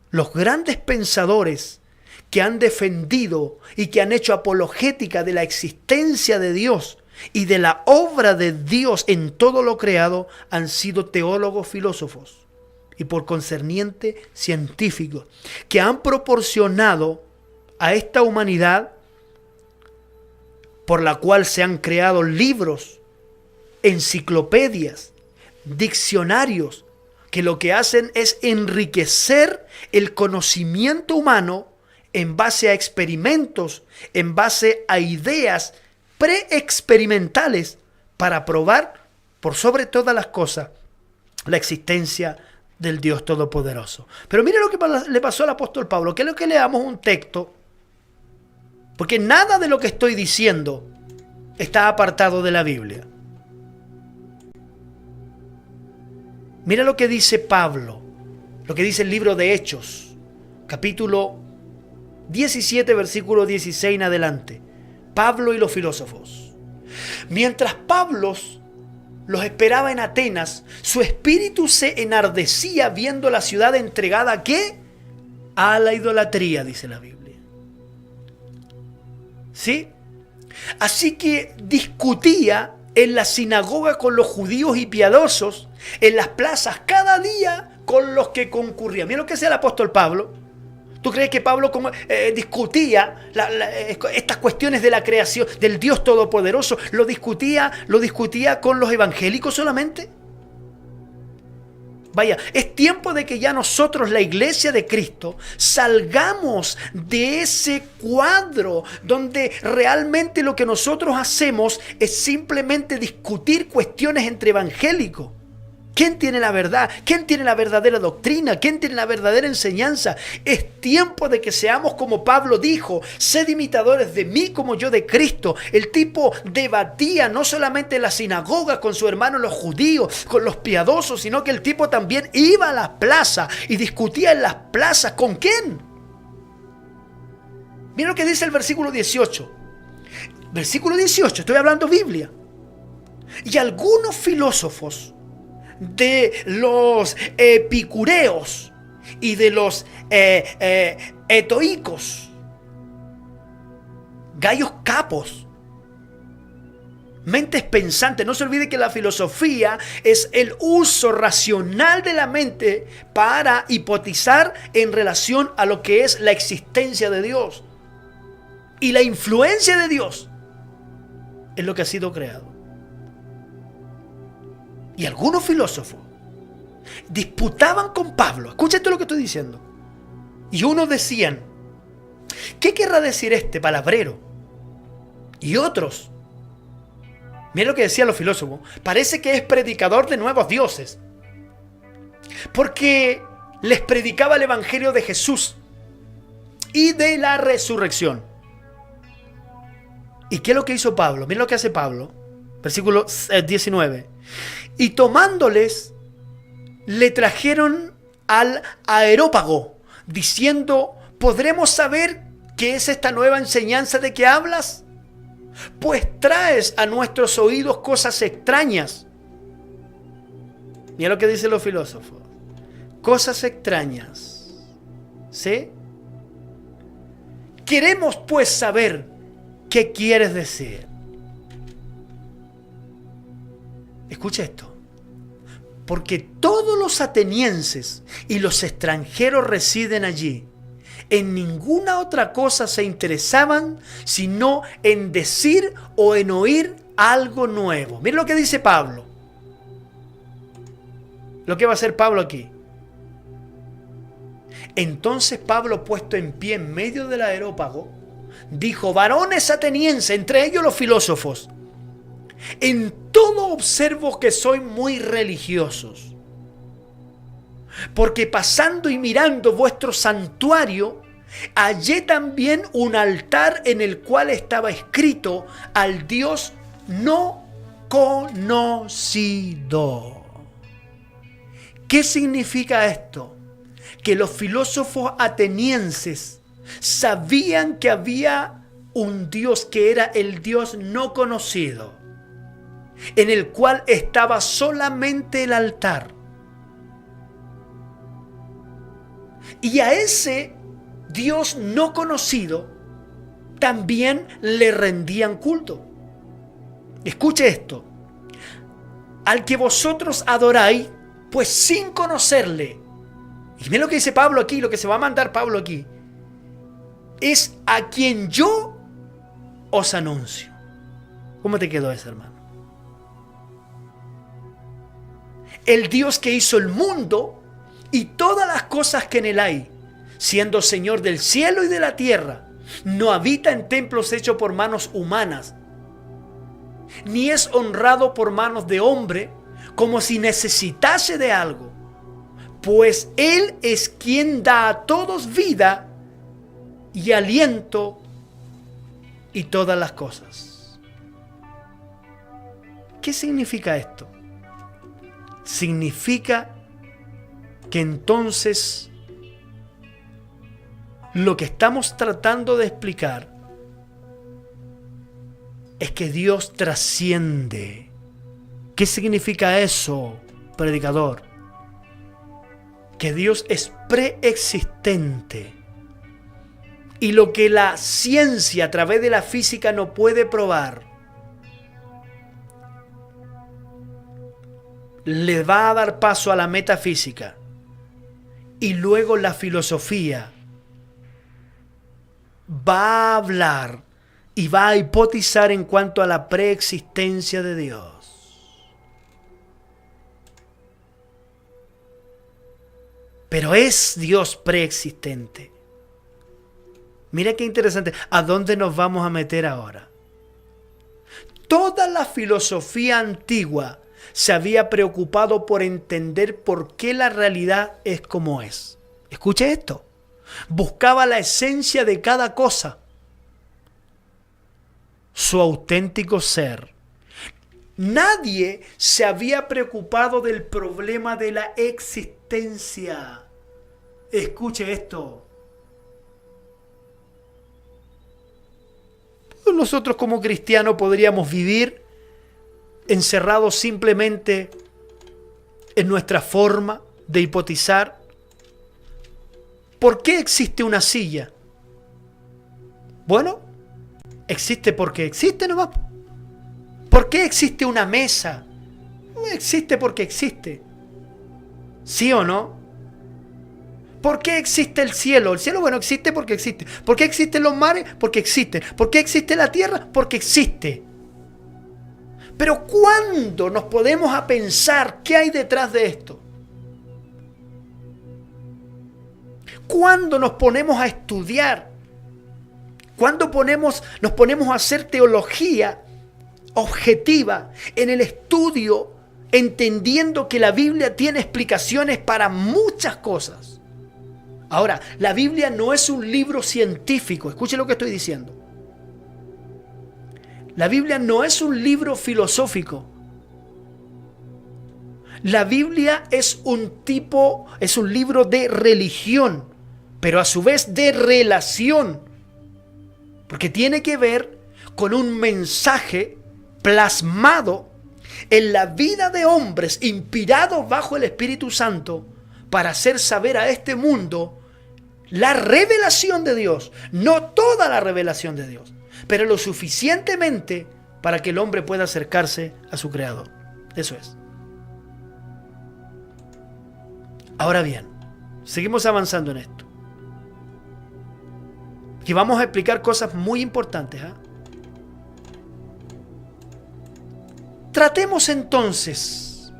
los grandes pensadores que han defendido y que han hecho apologética de la existencia de Dios y de la obra de Dios en todo lo creado, han sido teólogos filósofos y por concerniente científicos, que han proporcionado a esta humanidad, por la cual se han creado libros, enciclopedias, diccionarios que lo que hacen es enriquecer el conocimiento humano en base a experimentos, en base a ideas preexperimentales para probar por sobre todas las cosas la existencia del Dios Todopoderoso. Pero mire lo que le pasó al apóstol Pablo. Quiero que leamos un texto, porque nada de lo que estoy diciendo está apartado de la Biblia. Mira lo que dice Pablo, lo que dice el libro de Hechos, capítulo 17, versículo 16 en adelante. Pablo y los filósofos. Mientras Pablo los esperaba en Atenas, su espíritu se enardecía viendo la ciudad entregada ¿a qué? A la idolatría, dice la Biblia. ¿Sí? Así que discutía en la sinagoga con los judíos y piadosos, en las plazas cada día con los que concurrían. Mira lo que hacía el apóstol Pablo. ¿Tú crees que Pablo discutía estas cuestiones de la creación, del Dios Todopoderoso? ¿Lo discutía con los evangélicos solamente? Vaya, es tiempo de que ya nosotros, la iglesia de Cristo, salgamos de ese cuadro donde realmente lo que nosotros hacemos es simplemente discutir cuestiones entre evangélicos. ¿Quién tiene la verdad? ¿Quién tiene la verdadera doctrina? ¿Quién tiene la verdadera enseñanza? Es tiempo de que seamos como Pablo dijo, sed imitadores de mí como yo de Cristo. El tipo debatía no solamente en la sinagoga con sus hermanos los judíos, con los piadosos, sino que el tipo también iba a las plazas y discutía en las plazas. ¿Con quién? Mira lo que dice el versículo 18. Versículo 18, estoy hablando Biblia. Y algunos filósofos de los epicureos y de los etoicos, gallos capos, mentes pensantes. No se olvide que la filosofía es el uso racional de la mente para hipotizar en relación a lo que es la existencia de Dios y la influencia de Dios en lo que ha sido creado. Y algunos filósofos disputaban con Pablo. Escucha esto lo que estoy diciendo. Y unos decían, ¿qué querrá decir este palabrero? Y otros, mira lo que decían los filósofos, parece que es predicador de nuevos dioses, porque les predicaba el evangelio de Jesús y de la resurrección. ¿Y qué es lo que hizo Pablo? Mira lo que hace Pablo, versículo 19. Y tomándoles, le trajeron al Areópago, diciendo, ¿podremos saber qué es esta nueva enseñanza de que hablas? Pues traes a nuestros oídos cosas extrañas. Mira lo que dicen los filósofos. Cosas extrañas. ¿Sí? Queremos pues saber qué quieres decir. Escucha esto. Porque todos los atenienses y los extranjeros residen allí. En ninguna otra cosa se interesaban sino en decir o en oír algo nuevo. Mira lo que dice Pablo. Lo que va a hacer Pablo aquí. Entonces Pablo, puesto en pie en medio del Areópago, dijo: varones atenienses, entre ellos los filósofos, en todo observo que sois muy religiosos, porque pasando y mirando vuestro santuario, hallé también un altar en el cual estaba escrito: al Dios no conocido. ¿Qué significa esto? Que los filósofos atenienses sabían que había un Dios que era el Dios no conocido, en el cual estaba solamente el altar. Y a ese Dios no conocido también le rendían culto. Escuche esto: al que vosotros adoráis, pues sin conocerle. Y miren lo que dice Pablo aquí, lo que se va a mandar Pablo aquí. Es a quien yo os anuncio. ¿Cómo te quedó eso, hermano? El Dios que hizo el mundo y todas las cosas que en él hay, siendo Señor del cielo y de la tierra, no habita en templos hechos por manos humanas, ni es honrado por manos de hombre, como si necesitase de algo, pues Él es quien da a todos vida y aliento y todas las cosas. ¿Qué significa esto? Significa que entonces lo que estamos tratando de explicar es que Dios trasciende. ¿Qué significa eso, predicador? Que Dios es preexistente. Y lo que la ciencia a través de la física no puede probar, le va a dar paso a la metafísica. Y luego la filosofía va a hablar y va a hipotizar en cuanto a la preexistencia de Dios. Pero es Dios preexistente. Mira qué interesante. ¿A dónde nos vamos a meter ahora? Toda la filosofía antigua se había preocupado por entender por qué la realidad es como es. Escuche esto. Buscaba la esencia de cada cosa, su auténtico ser. Nadie se había preocupado del problema de la existencia. Escuche esto. Nosotros como cristianos podríamos vivir encerrados simplemente en nuestra forma de hipotizar. ¿Por qué existe una silla? Bueno, existe porque existe nomás. ¿Por qué existe una mesa? Existe porque existe. ¿Sí o no? ¿Por qué existe el cielo? El cielo, bueno, existe porque existe. ¿Por qué existen los mares? Porque existen. ¿Por qué existe la tierra? Porque existe. Pero ¿cuándo nos podemos a pensar qué hay detrás de esto? ¿Cuándo nos ponemos a estudiar? ¿Cuándo nos ponemos a hacer teología objetiva en el estudio, entendiendo que la Biblia tiene explicaciones para muchas cosas? Ahora, la Biblia no es un libro científico. Escuche lo que estoy diciendo. La Biblia no es un libro filosófico. La Biblia es un libro de religión, pero a su vez de relación, porque tiene que ver con un mensaje plasmado en la vida de hombres inspirados bajo el Espíritu Santo para hacer saber a este mundo la revelación de Dios, no toda la revelación de Dios, pero lo suficientemente para que el hombre pueda acercarse a su Creador. Eso es. Ahora bien, seguimos avanzando en esto. Y vamos a explicar cosas muy importantes. Tratemos entonces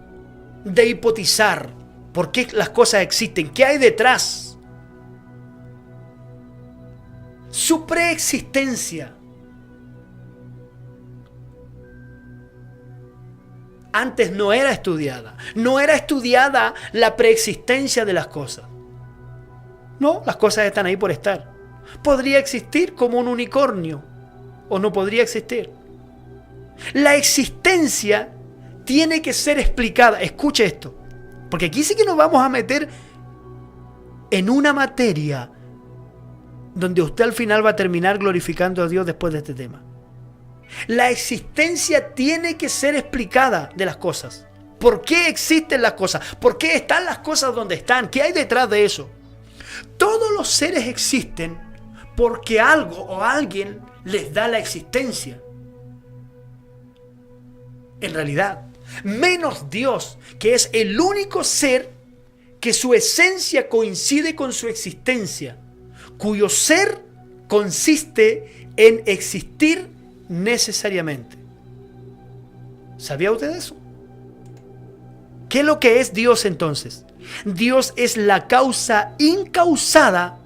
de hipotizar por qué las cosas existen, qué hay detrás. Su preexistencia. Antes no era estudiada. No era estudiada la preexistencia de las cosas. No, las cosas están ahí por estar. Podría existir como un unicornio o no podría existir. La existencia tiene que ser explicada. Escuche esto, porque aquí sí que nos vamos a meter en una materia donde usted al final va a terminar glorificando a Dios después de este tema. La existencia tiene que ser explicada de las cosas. ¿Por qué existen las cosas? ¿Por qué están las cosas donde están? ¿Qué hay detrás de eso? Todos los seres existen porque algo o alguien les da la existencia. En realidad, menos Dios, que es el único ser que su esencia coincide con su existencia, cuyo ser consiste en existir necesariamente. ¿Sabía usted eso? ¿Qué es lo que es Dios entonces? Dios es la causa incausada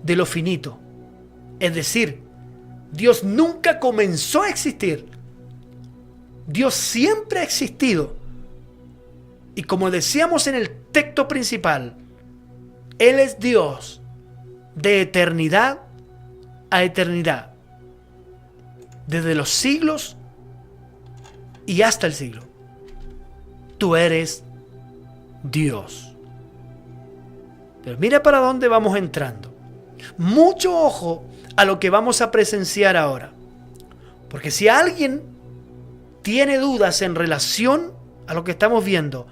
de lo finito. Es decir, Dios nunca comenzó a existir. Dios siempre ha existido. Y como decíamos en el texto principal, Él es Dios de eternidad a eternidad. Desde los siglos y hasta el siglo. Tú eres Dios. Pero mira para dónde vamos entrando. Mucho ojo a lo que vamos a presenciar ahora. Porque si alguien tiene dudas en relación a lo que estamos viendo,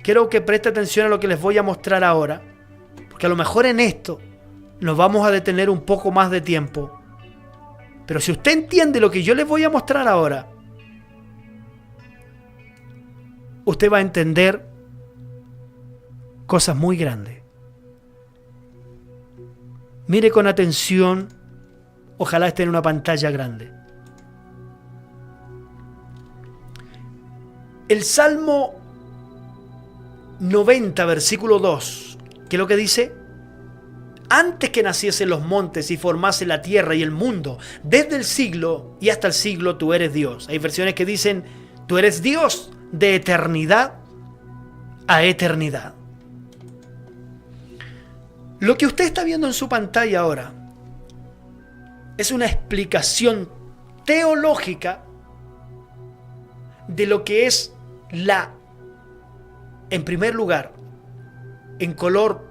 quiero que preste atención a lo que les voy a mostrar ahora. Porque a lo mejor en esto nos vamos a detener un poco más de tiempo. Pero si usted entiende lo que yo les voy a mostrar ahora, usted va a entender cosas muy grandes. Mire con atención, ojalá esté en una pantalla grande. El Salmo 90, versículo 2, ¿qué es lo que dice? Antes que naciesen los montes y formase la tierra y el mundo, desde el siglo y hasta el siglo tú eres Dios. Hay versiones que dicen, tú eres Dios de eternidad a eternidad. Lo que usted está viendo en su pantalla ahora es una explicación teológica de lo que es en primer lugar, en color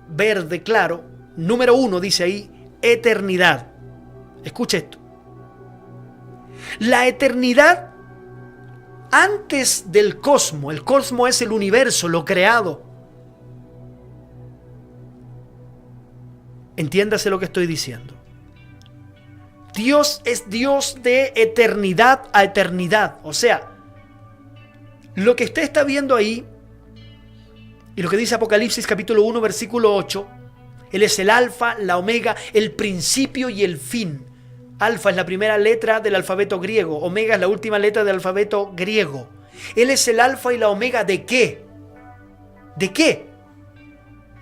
verde claro, número 1 dice ahí, eternidad. Escuche esto. La eternidad antes del cosmos. El cosmos es el universo, lo creado. Entiéndase lo que estoy diciendo. Dios es Dios de eternidad a eternidad. O sea, lo que usted está viendo ahí, y lo que dice Apocalipsis capítulo 1, versículo 8, Él es el alfa, la omega, el principio y el fin. Alfa es la primera letra del alfabeto griego, omega es la última letra del alfabeto griego. Él es el alfa y la omega ¿de qué? ¿De qué?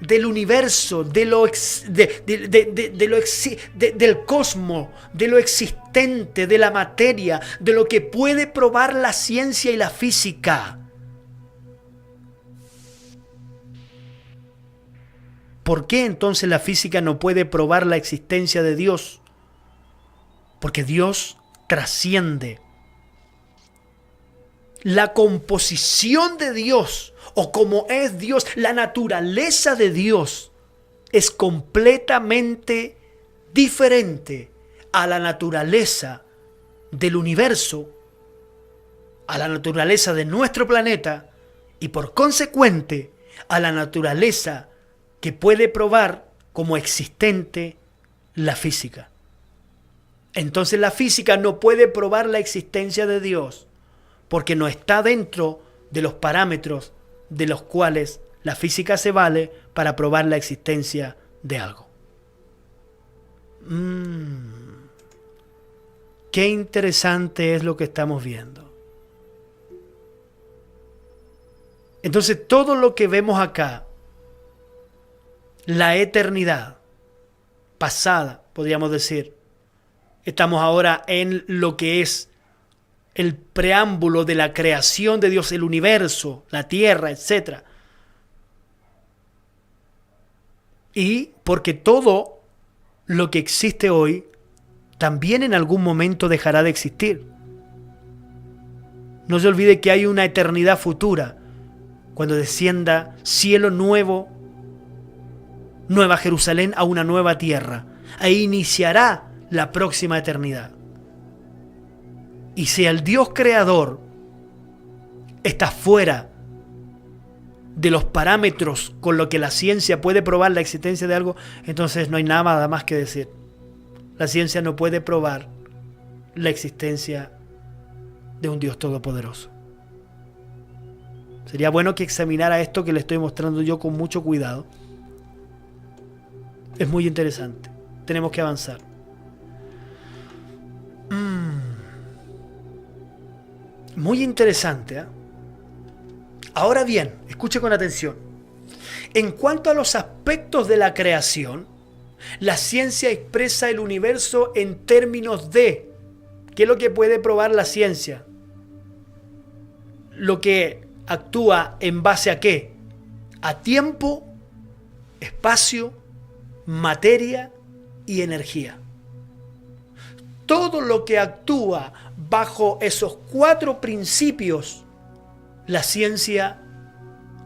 Del universo, del cosmos, de lo existente, de la materia, de lo que puede probar la ciencia y la física. ¿Por qué entonces la física no puede probar la existencia de Dios? Porque Dios trasciende. La composición de Dios, o como es Dios, la naturaleza de Dios, es completamente diferente a la naturaleza del universo, a la naturaleza de nuestro planeta y por consecuente a la naturaleza que puede probar como existente la física. Entonces la física no puede probar la existencia de Dios porque no está dentro de los parámetros de los cuales la física se vale para probar la existencia de algo. Qué interesante es lo que estamos viendo. Entonces todo lo que vemos acá, la eternidad pasada, podríamos decir, estamos ahora en lo que es el preámbulo de la creación de Dios, el universo, la tierra, etc. Y porque todo lo que existe hoy también en algún momento dejará de existir. No se olvide que hay una eternidad futura, cuando descienda cielo nuevo, Nueva Jerusalén a una nueva tierra. Ahí iniciará la próxima eternidad. Y si el Dios creador está fuera de los parámetros con lo que la ciencia puede probar la existencia de algo, entonces no hay nada más que decir. La ciencia no puede probar la existencia de un Dios todopoderoso. Sería bueno que examinara esto que le estoy mostrando yo con mucho cuidado. Es muy interesante. Tenemos que avanzar. Muy interesante, ¿eh? Ahora bien, escuche con atención. En cuanto a los aspectos de la creación, la ciencia expresa el universo en términos de... ¿Qué es lo que puede probar la ciencia? Lo que actúa en base a ¿qué? A tiempo, espacio, materia y energía. Todo lo que actúa bajo esos 4 principios, la ciencia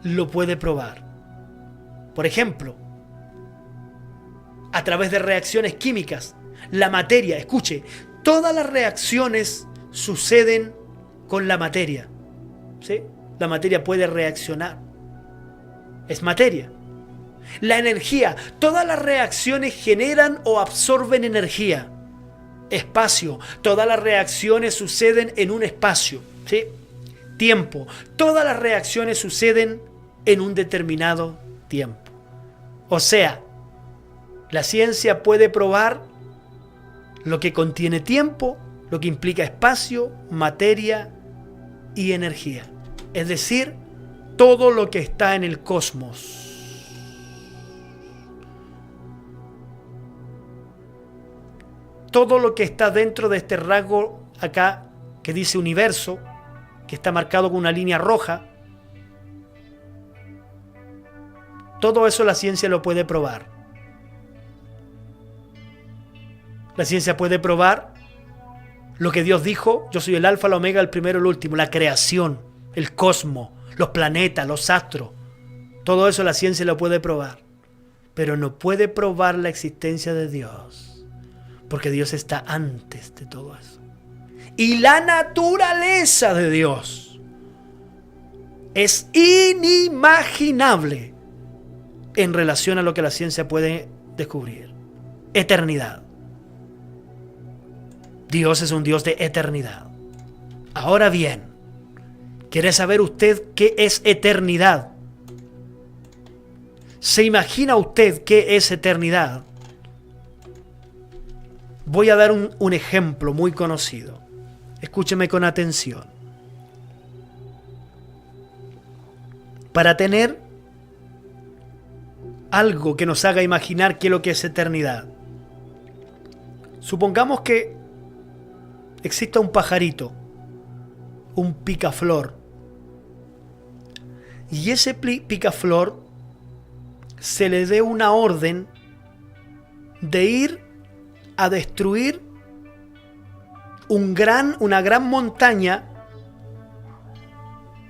lo puede probar. Por ejemplo, a través de reacciones químicas, la materia, escuche, todas las reacciones suceden con la materia. ¿Sí? La materia puede reaccionar. Es materia. La energía, todas las reacciones generan o absorben energía. Espacio, todas las reacciones suceden en un espacio. ¿Sí? Tiempo, todas las reacciones suceden en un determinado tiempo. O sea, la ciencia puede probar lo que contiene tiempo, lo que implica espacio, materia y energía. Es decir, todo lo que está en el cosmos. Todo lo que está dentro de este rasgo acá que dice universo, que está marcado con una línea roja, todo eso la ciencia lo puede probar. La ciencia puede probar lo que Dios dijo: yo soy el alfa, el omega, el primero, el último. La creación, el cosmos, los planetas, los astros. Todo eso la ciencia lo puede probar. Pero no puede probar la existencia de Dios. Porque Dios está antes de todo eso. Y la naturaleza de Dios es inimaginable en relación a lo que la ciencia puede descubrir. Eternidad. Dios es un Dios de eternidad. Ahora bien, ¿quiere saber usted qué es eternidad? ¿Se imagina usted qué es eternidad? Voy a dar un ejemplo muy conocido. Escúcheme con atención. Para tener algo que nos haga imaginar qué es lo que es eternidad, supongamos que exista un pajarito, un picaflor, y ese picaflor se le dé una orden de ir a destruir una gran montaña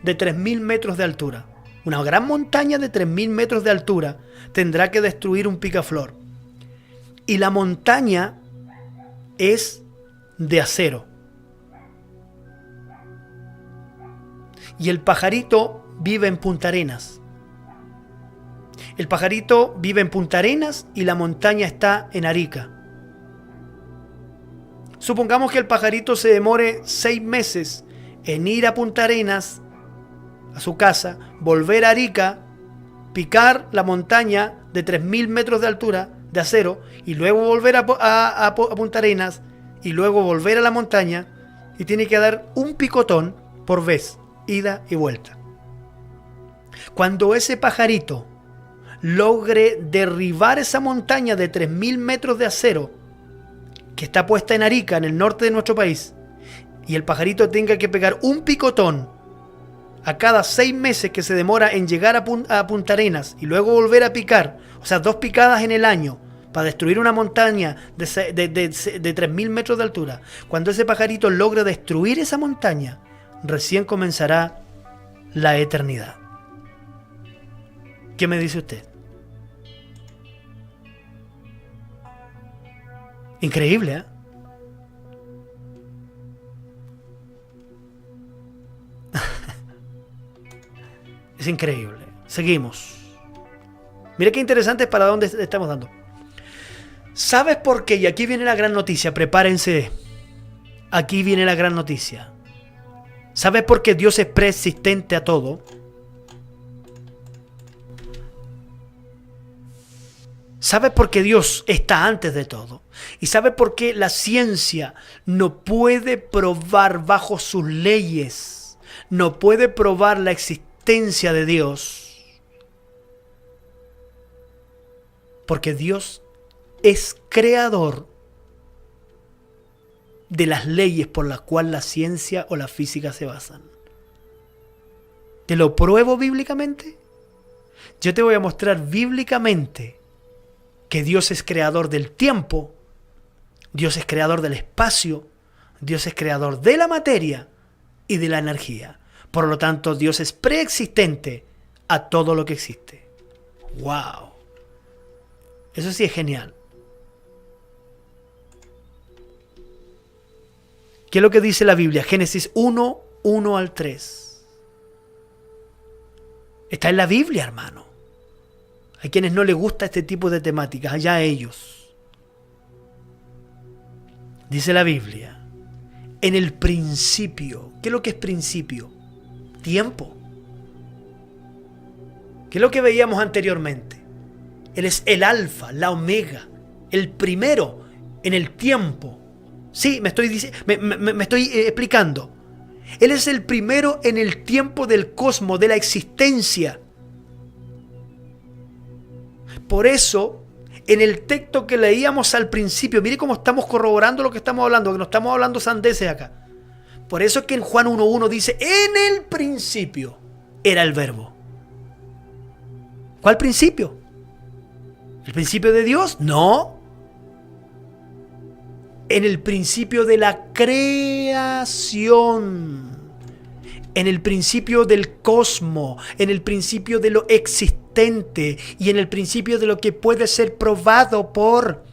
de 3.000 metros de altura. Una gran montaña de 3.000 metros de altura tendrá que destruir un picaflor. Y la montaña es de acero. Y el pajarito vive en Punta Arenas. El pajarito vive en Punta Arenas y la montaña está en Arica. Supongamos que el pajarito se demore 6 meses en ir a Punta Arenas, a su casa, volver a Arica, picar la montaña de 3.000 metros de altura de acero y luego volver a Punta Arenas y luego volver a la montaña, y tiene que dar un picotón por vez, ida y vuelta. Cuando ese pajarito logre derribar esa montaña de 3.000 metros de acero que está puesta en Arica, en el norte de nuestro país, y el pajarito tenga que pegar un picotón a cada 6 meses que se demora en llegar a Punta Arenas y luego volver a picar, o sea, 2 picadas en el año para destruir una montaña de 3.000 metros de altura, cuando ese pajarito logre destruir esa montaña, recién comenzará la eternidad. ¿Qué me dice usted? Increíble, ¿eh? Es increíble. Seguimos. Mira qué interesante es para dónde estamos dando. ¿Sabes por qué? Y aquí viene la gran noticia. Prepárense. Aquí viene la gran noticia. ¿Sabes por qué Dios es preexistente a todo? ¿Sabes por qué Dios está antes de todo? ¿Y sabes por qué la ciencia no puede probar bajo sus leyes? No puede probar la existencia preexistencia de Dios, porque Dios es creador de las leyes por las cuales la ciencia o la física se basan. ¿Te lo pruebo bíblicamente? Yo te voy a mostrar bíblicamente que Dios es creador del tiempo, Dios es creador del espacio, Dios es creador de la materia y de la energía. Por lo tanto, Dios es preexistente a todo lo que existe. ¡Wow! Eso sí es genial. ¿Qué es lo que dice la Biblia? Génesis 1, 1 al 3. Está en la Biblia, hermano. Hay quienes no les gusta este tipo de temáticas, allá ellos. Dice la Biblia, en el principio. ¿Qué es lo que es principio? Tiempo. ¿Qué es lo que veíamos anteriormente? Él es el alfa, la omega, el primero en el tiempo. Sí, me estoy explicando. Él es el primero en el tiempo del cosmos, de la existencia. Por eso, en el texto que leíamos al principio, mire cómo estamos corroborando lo que estamos hablando, que no estamos hablando sandeces acá. Por eso es que en Juan 1.1 dice, en el principio era el verbo. ¿Cuál principio? ¿El principio de Dios? No. En el principio de la creación. En el principio del cosmos, en el principio de lo existente y en el principio de lo que puede ser probado por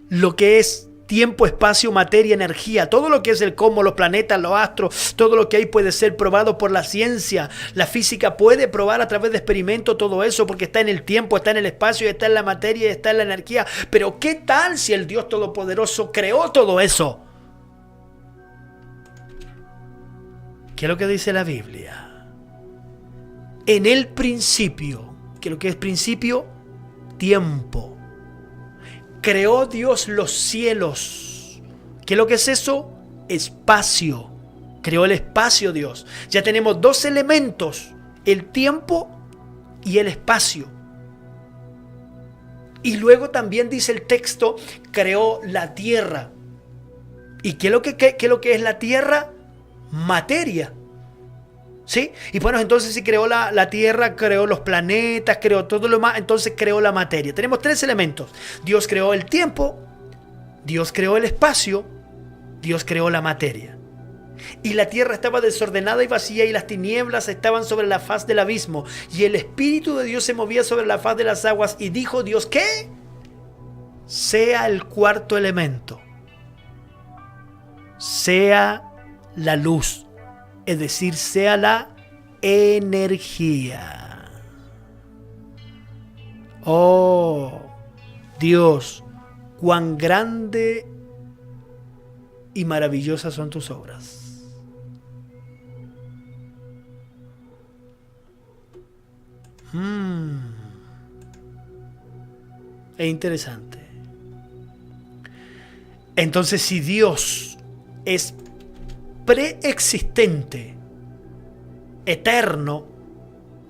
lo que es tiempo, espacio, materia, energía. Todo lo que es el cosmos, los planetas, los astros, todo lo que hay puede ser probado por la ciencia. La física puede probar a través de experimentos todo eso porque está en el tiempo, está en el espacio, está en la materia y está en la energía. Pero ¿qué tal si el Dios Todopoderoso creó todo eso? ¿Qué es lo que dice la Biblia? En el principio, ¿qué es lo que es principio? Tiempo. Creó Dios los cielos. ¿Qué es lo que es eso? Espacio. Creó el espacio Dios. Ya tenemos dos elementos, el tiempo y el espacio. Y luego también dice el texto, creó la tierra. ¿Y qué es lo que es la tierra? Materia. ¿Sí? Y bueno, entonces si creó la tierra, creó los planetas, creó todo lo más, entonces creó la materia. Tenemos tres elementos. Dios creó el tiempo, Dios creó el espacio, Dios creó la materia. Y la tierra estaba desordenada y vacía y las tinieblas estaban sobre la faz del abismo. Y el Espíritu de Dios se movía sobre la faz de las aguas y dijo Dios, ¿qué? Sea el cuarto elemento. Sea la luz, es decir, sea la energía. Oh, Dios, cuán grande y maravillosas son tus obras. Es interesante. Entonces, si Dios es preexistente, eterno,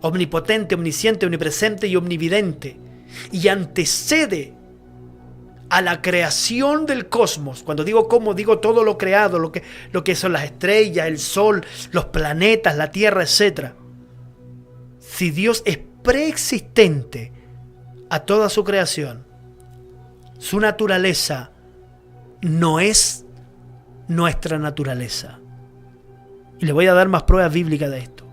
omnipotente, omnisciente, omnipresente y omnividente, y antecede a la creación del cosmos. Cuando digo cosmos, digo todo lo creado, lo que son las estrellas, el sol, los planetas, la tierra, etc. Si Dios es preexistente a toda su creación, su naturaleza no es nuestra naturaleza. Y le voy a dar más pruebas bíblicas de esto.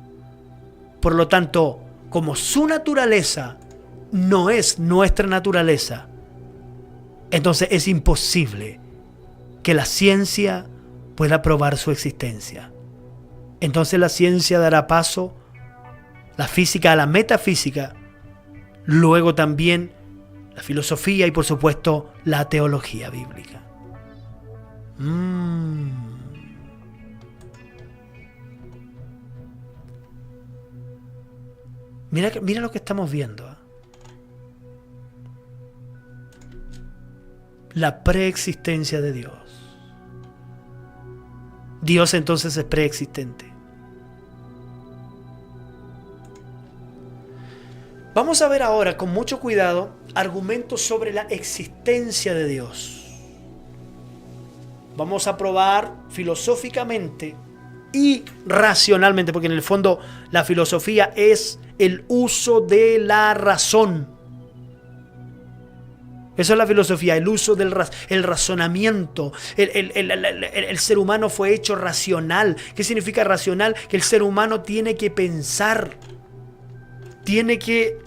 Por lo tanto, como su naturaleza no es nuestra naturaleza, entonces es imposible que la ciencia pueda probar su existencia. Entonces la ciencia dará paso, la física a la metafísica, luego también la filosofía y por supuesto la teología bíblica. Mira lo que estamos viendo. La preexistencia de Dios. Dios entonces es preexistente. Vamos a ver ahora con mucho cuidado argumentos sobre la existencia de Dios. Vamos a probar filosóficamente y racionalmente, porque en el fondo la filosofía es el uso de la razón. Eso es la filosofía, el uso del razonamiento. El ser humano fue hecho racional. ¿Qué significa racional? Que el ser humano tiene que pensar, tiene que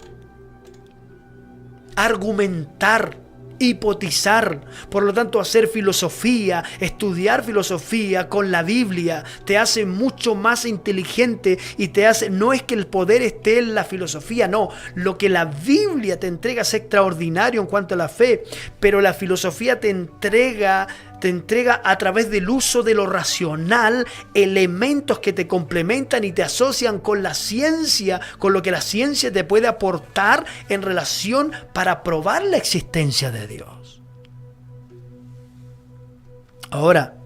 argumentar, hipotizar. Por lo tanto, hacer filosofía, estudiar filosofía con la Biblia te hace mucho más inteligente y te hace, no es que el poder esté en la filosofía, no, lo que la Biblia te entrega es extraordinario en cuanto a la fe, pero la filosofía te entrega a través del uso de lo racional elementos que te complementan y te asocian con la ciencia, con lo que la ciencia te puede aportar en relación para probar la existencia de Dios. Ahora,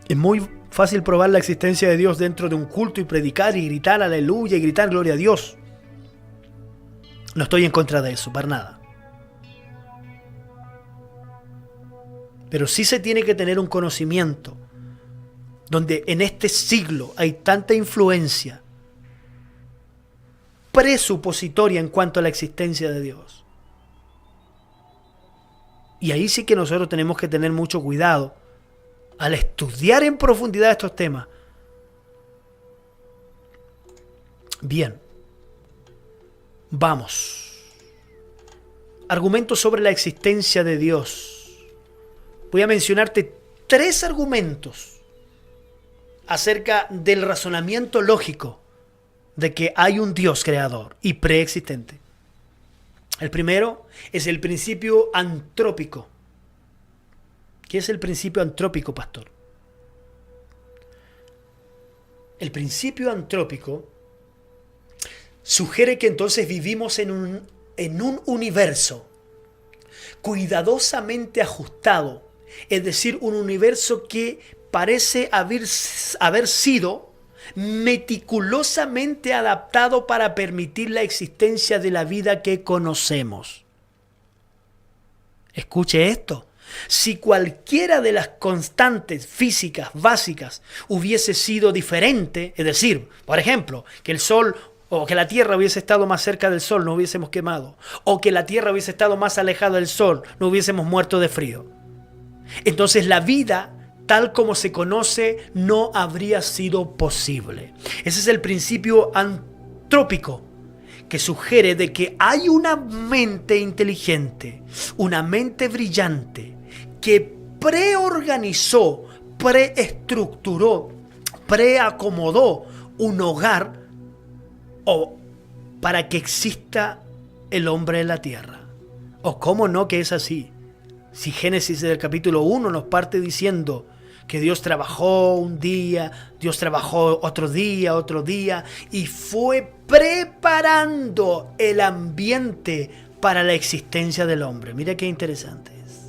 es muy fácil probar la existencia de Dios dentro de un culto y predicar y gritar aleluya y gritar gloria a Dios. No estoy en contra de eso, para nada. Pero sí se tiene que tener un conocimiento donde en este siglo hay tanta influencia presupositoria en cuanto a la existencia de Dios. Y ahí sí que nosotros tenemos que tener mucho cuidado al estudiar en profundidad estos temas. Bien, vamos. Argumentos sobre la existencia de Dios. Voy a mencionarte 3 argumentos acerca del razonamiento lógico de que hay un Dios creador y preexistente. El primero es el principio antrópico. ¿Qué es el principio antrópico, pastor? El principio antrópico sugiere que entonces vivimos en un universo cuidadosamente ajustado. Es decir, un universo que parece haber sido meticulosamente adaptado para permitir la existencia de la vida que conocemos. Escuche esto. Si cualquiera de las constantes físicas básicas hubiese sido diferente, es decir, por ejemplo, que el Sol o que la Tierra hubiese estado más cerca del Sol, no hubiésemos quemado, o que la Tierra hubiese estado más alejada del Sol, no hubiésemos muerto de frío. Entonces la vida, tal como se conoce, no habría sido posible. Ese es el principio antrópico, que sugiere de que hay una mente inteligente, una mente brillante, que preorganizó, preestructuró, preacomodó un hogar para que exista el hombre en la tierra. O cómo no que es así. Si Génesis del capítulo 1 nos parte diciendo que Dios trabajó un día, Dios trabajó otro día, y fue preparando el ambiente para la existencia del hombre. Mira qué interesante es.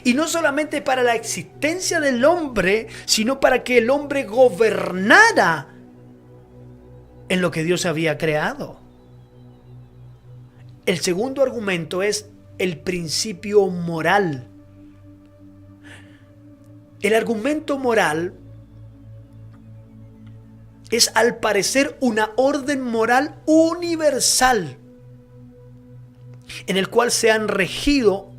Y no solamente para la existencia del hombre, sino para que el hombre gobernara en lo que Dios había creado. El segundo argumento es el principio moral. El argumento moral es, al parecer, una orden moral universal en el cual se han regido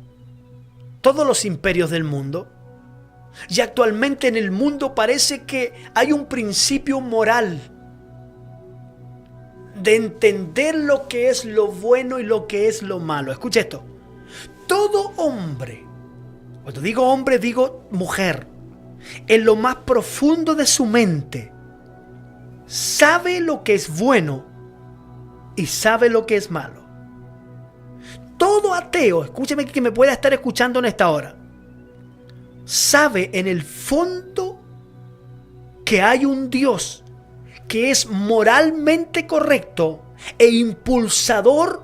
todos los imperios del mundo. Y actualmente en el mundo parece que hay un principio moral de entender lo que es lo bueno y lo que es lo malo. Escucha esto. Todo hombre, cuando digo hombre digo mujer, en lo más profundo de su mente sabe lo que es bueno y sabe lo que es malo. Todo ateo, escúcheme que me pueda estar escuchando en esta hora, sabe en el fondo que hay un Dios que es moralmente correcto e impulsador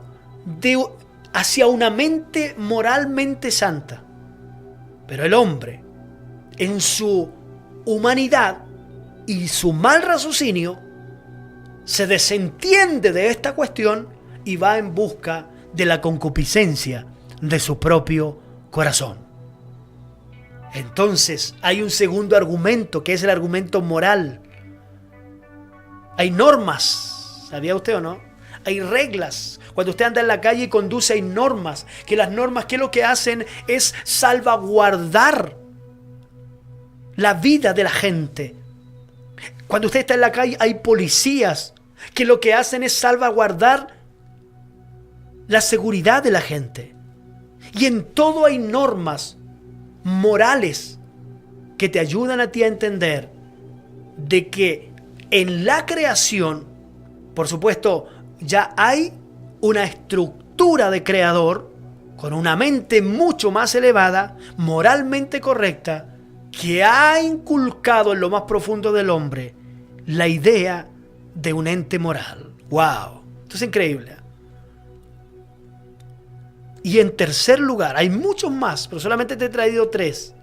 hacia una mente moralmente santa. Pero el hombre, en su humanidad y su mal raciocinio, se desentiende de esta cuestión y va en busca de la concupiscencia de su propio corazón. Entonces hay un segundo argumento, que es el argumento moral. Hay normas, ¿sabía usted o no? Hay reglas. Cuando usted anda en la calle y conduce, hay normas. Que las normas, que lo que hacen es salvaguardar la vida de la gente. Cuando usted está en la calle, hay policías que lo que hacen es salvaguardar la seguridad de la gente. Y en todo hay normas morales que te ayudan a ti a entender de que en la creación, por supuesto, ya hay una estructura de creador con una mente mucho más elevada, moralmente correcta, que ha inculcado en lo más profundo del hombre la idea de un ente moral. ¡Wow! Esto es increíble. Y en tercer lugar, hay muchos más, pero solamente te he traído 3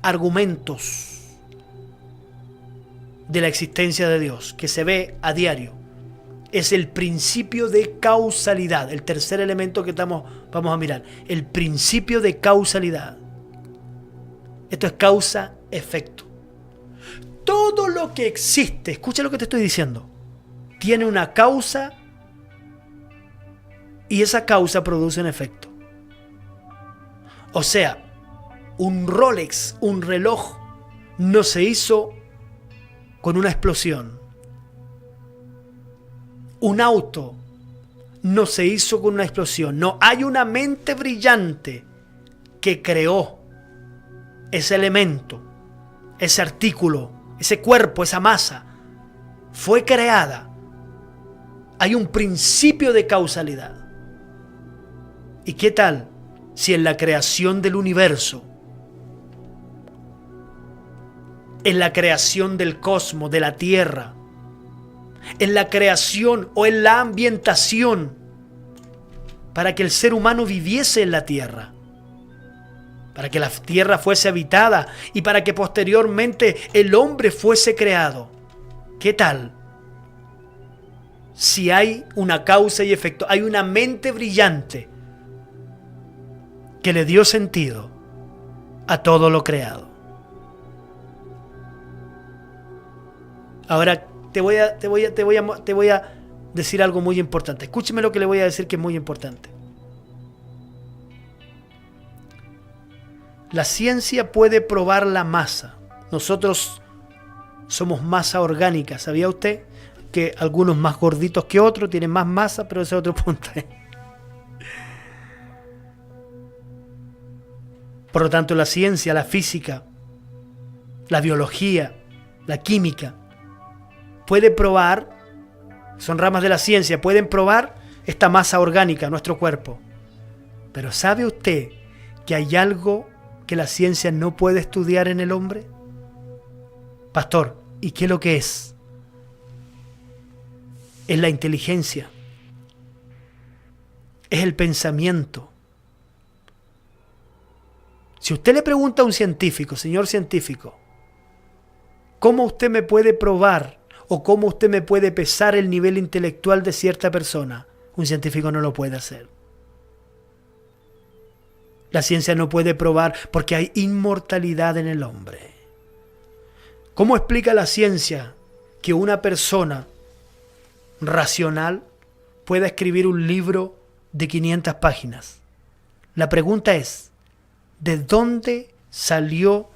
argumentos de la existencia de Dios que se ve a diario. Es el principio de causalidad, el tercer elemento que vamos a mirar. El principio de causalidad. Esto es causa-efecto. Todo lo que existe, escucha lo que te estoy diciendo, tiene una causa y esa causa produce un efecto. O sea, un Rolex, un reloj, no se hizo con una explosión. Un auto no se hizo con una explosión. No, hay una mente brillante que creó ese elemento, ese artículo, ese cuerpo, esa masa. Fue creada. Hay un principio de causalidad. ¿Y qué tal si en la creación del universo, en la creación del cosmos, de la Tierra, en la creación o en la ambientación para que el ser humano viviese en la Tierra, para que la Tierra fuese habitada y para que posteriormente el hombre fuese creado? ¿Qué tal si hay una causa y efecto? Hay una mente brillante que le dio sentido a todo lo creado. Ahora te voy a decir algo muy importante. Escúcheme lo que le voy a decir, que es muy importante. La ciencia puede probar la masa. Nosotros somos masa orgánica. ¿Sabía usted que algunos más gorditos que otros tienen más masa? Pero ese es otro punto. Por lo tanto, la ciencia, la física, la biología, la química, puede probar, son ramas de la ciencia, pueden probar esta masa orgánica, nuestro cuerpo. Pero ¿sabe usted que hay algo que la ciencia no puede estudiar en el hombre? Pastor, ¿y qué es lo que es? Es la inteligencia, es el pensamiento. Si usted le pregunta a un científico, señor científico, ¿cómo usted me puede probar o cómo usted me puede pesar el nivel intelectual de cierta persona? Un científico no lo puede hacer. La ciencia no puede probar porque hay inmortalidad en el hombre. ¿Cómo explica la ciencia que una persona racional pueda escribir un libro de 500 páginas? La pregunta es, ¿de dónde salió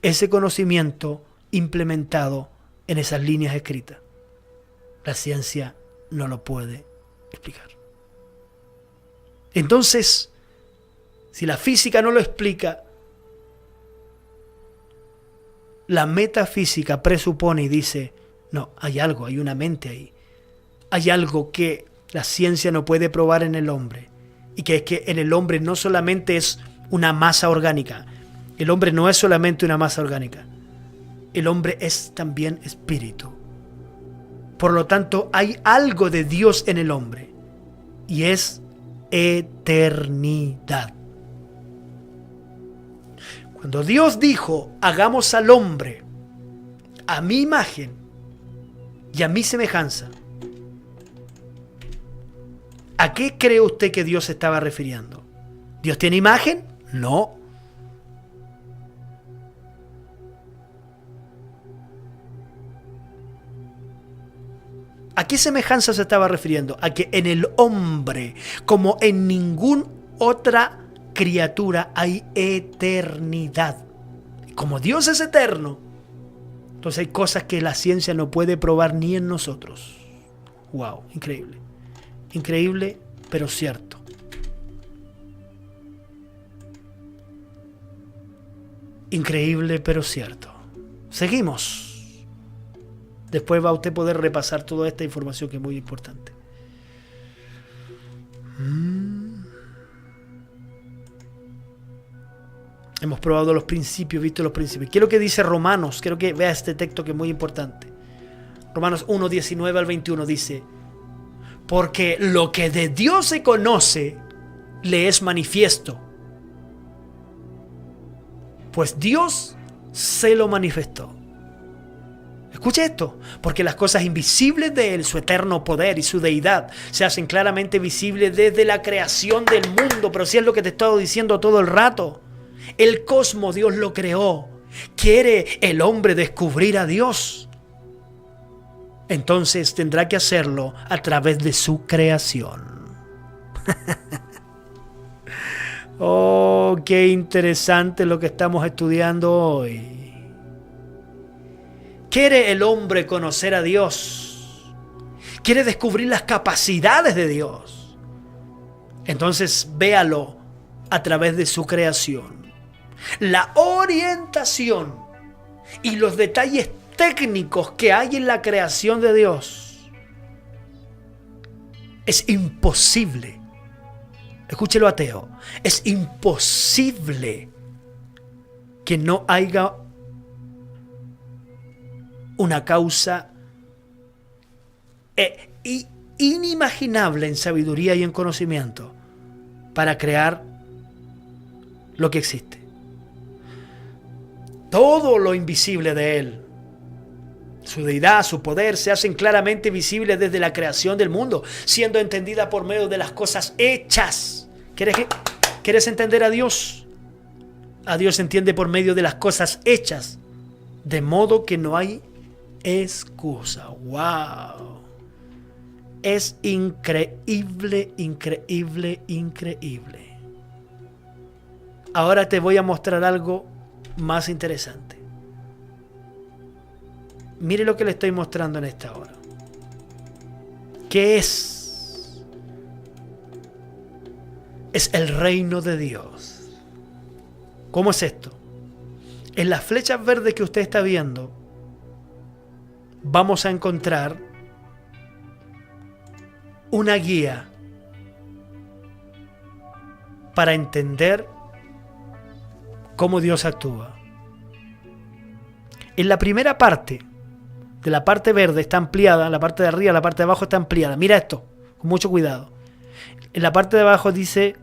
ese conocimiento implementado en esas líneas escritas? La ciencia no lo puede explicar. Entonces, si la física no lo explica, la metafísica presupone y dice, no, hay algo, hay una mente ahí. Hay algo que la ciencia no puede probar en el hombre. Y que es que en el hombre no solamente es una masa orgánica. El hombre no es solamente una masa orgánica. El hombre es también espíritu. Por lo tanto, hay algo de Dios en el hombre. Y es eternidad. Cuando Dios dijo, hagamos al hombre a mi imagen y a mi semejanza, ¿a qué cree usted que Dios se estaba refiriendo? ¿Dios tiene imagen? No. ¿A qué semejanza se estaba refiriendo? A que en el hombre, como en ninguna otra criatura, hay eternidad. Como Dios es eterno, entonces hay cosas que la ciencia no puede probar ni en nosotros. ¡Wow! Increíble. Increíble, pero cierto. Increíble, pero cierto. Seguimos. Después va a usted poder repasar toda esta información que es muy importante. Hemos probado los principios, visto los principios. ¿Qué es lo que dice Romanos? Quiero que vea este texto que es muy importante. Romanos 1, 19 al 21 dice: porque lo que de Dios se conoce le es manifiesto, pues Dios se lo manifestó. Escuche esto, porque las cosas invisibles de Él, su eterno poder y su deidad, se hacen claramente visibles desde la creación del mundo. Pero si es lo que te he estado diciendo todo el rato, el cosmos Dios lo creó. ¿Quiere el hombre descubrir a Dios? Entonces tendrá que hacerlo a través de su creación. Oh, qué interesante lo que estamos estudiando hoy. ¿Quiere el hombre conocer a Dios? ¿Quiere descubrir las capacidades de Dios? Entonces véalo a través de su creación. La orientación y los detalles técnicos que hay en la creación de Dios es imposible. Escúchelo, ateo. Es imposible que no haya una causa inimaginable en sabiduría y en conocimiento para crear lo que existe. Todo lo invisible de Él, su deidad, su poder, se hacen claramente visibles desde la creación del mundo, siendo entendida por medio de las cosas hechas. ¿Quieres entender a Dios? A Dios se entiende por medio de las cosas hechas, de modo que no hay excusa. ¡Wow! Es increíble, increíble, increíble. Ahora te voy a mostrar algo más interesante. Mire lo que le estoy mostrando en esta hora. ¿Qué es? Es el reino de Dios. ¿Cómo es esto? En las flechas verdes que usted está viendo, vamos a encontrar una guía para entender cómo Dios actúa. En la primera parte, de la parte verde está ampliada, la parte de arriba, la parte de abajo está ampliada. Mira esto, con mucho cuidado. En la parte de abajo dice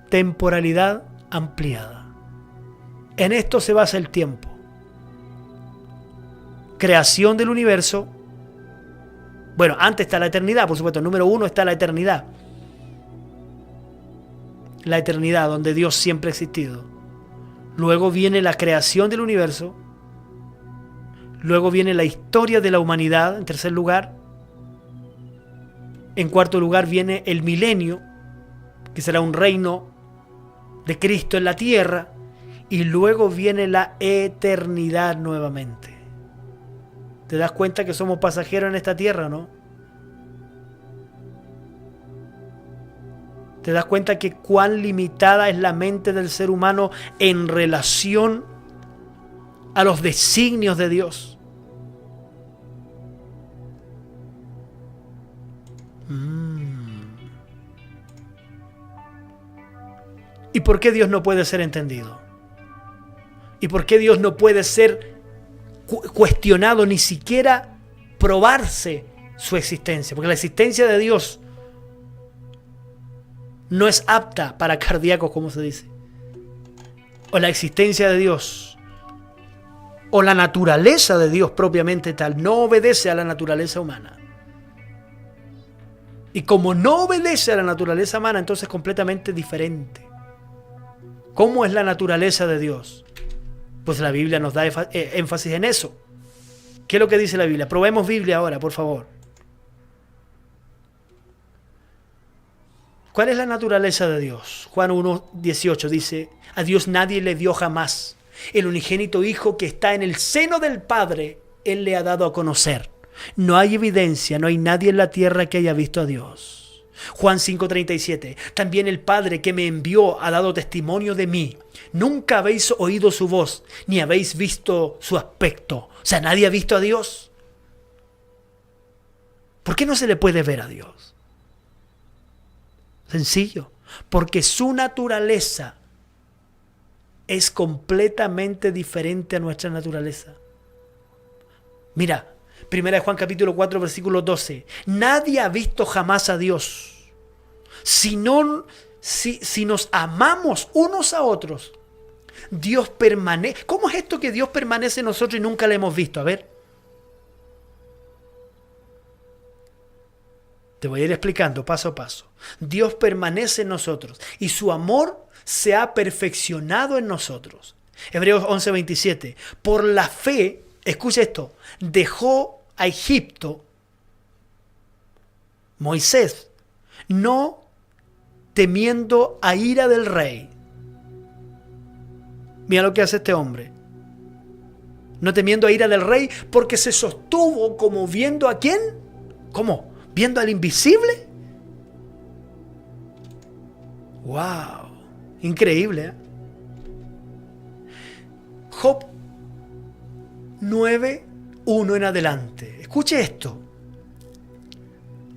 temporalidad ampliada. En esto se basa el tiempo. Creación del universo. Bueno, antes está la eternidad, por supuesto. El número 1 está la eternidad. La eternidad, donde Dios siempre ha existido. Luego viene la creación del universo. Luego viene la historia de la humanidad, en tercer lugar. En cuarto lugar viene el milenio, que será un reino de Cristo en la tierra. Y luego viene la eternidad nuevamente. ¿Te das cuenta que somos pasajeros en esta tierra, no? ¿Te das cuenta que cuán limitada es la mente del ser humano en relación a los designios de Dios? ¿Y por qué Dios no puede ser entendido? ¿Y por qué Dios no puede ser cuestionado, ni siquiera probarse su existencia? Porque la existencia de Dios no es apta para cardíacos, como se dice. o la existencia de Dios, o la naturaleza de Dios propiamente tal, no obedece a la naturaleza humana. Y como no obedece a la naturaleza humana, entonces es completamente diferente. ¿Cómo es la naturaleza de Dios? Pues la Biblia nos da énfasis en eso. ¿Qué es lo que dice la Biblia? Probemos Biblia ahora, por favor. ¿Cuál es la naturaleza de Dios? Juan 1:18 dice: a Dios nadie le dio jamás. El unigénito Hijo que está en el seno del Padre, Él le ha dado a conocer. No hay evidencia, no hay nadie en la tierra que haya visto a Dios. Juan 5:37. También el Padre que me envió ha dado testimonio de mí. Nunca habéis oído su voz, ni habéis visto su aspecto. O sea, nadie ha visto a Dios. ¿Por qué no se le puede ver a Dios? Sencillo, porque su naturaleza es completamente diferente a nuestra naturaleza. Mira, 1 Juan capítulo 4, versículo 12. Nadie ha visto jamás a Dios. Si nos amamos unos a otros, Dios permanece. ¿Cómo es esto que Dios permanece en nosotros y nunca le hemos visto? A ver. Te voy a ir explicando paso a paso. Dios permanece en nosotros y su amor se ha perfeccionado en nosotros. Hebreos 11:27. Por la fe, escucha esto, dejó a Egipto Moisés, no temiendo a ira del rey. Mira lo que hace este hombre. No temiendo a ira del rey, porque se sostuvo como viendo a ¿quién? ¿Cómo? ¿Viendo al invisible? ¡Wow! Increíble, ¿eh? Job 9:1 en adelante. Escuche esto.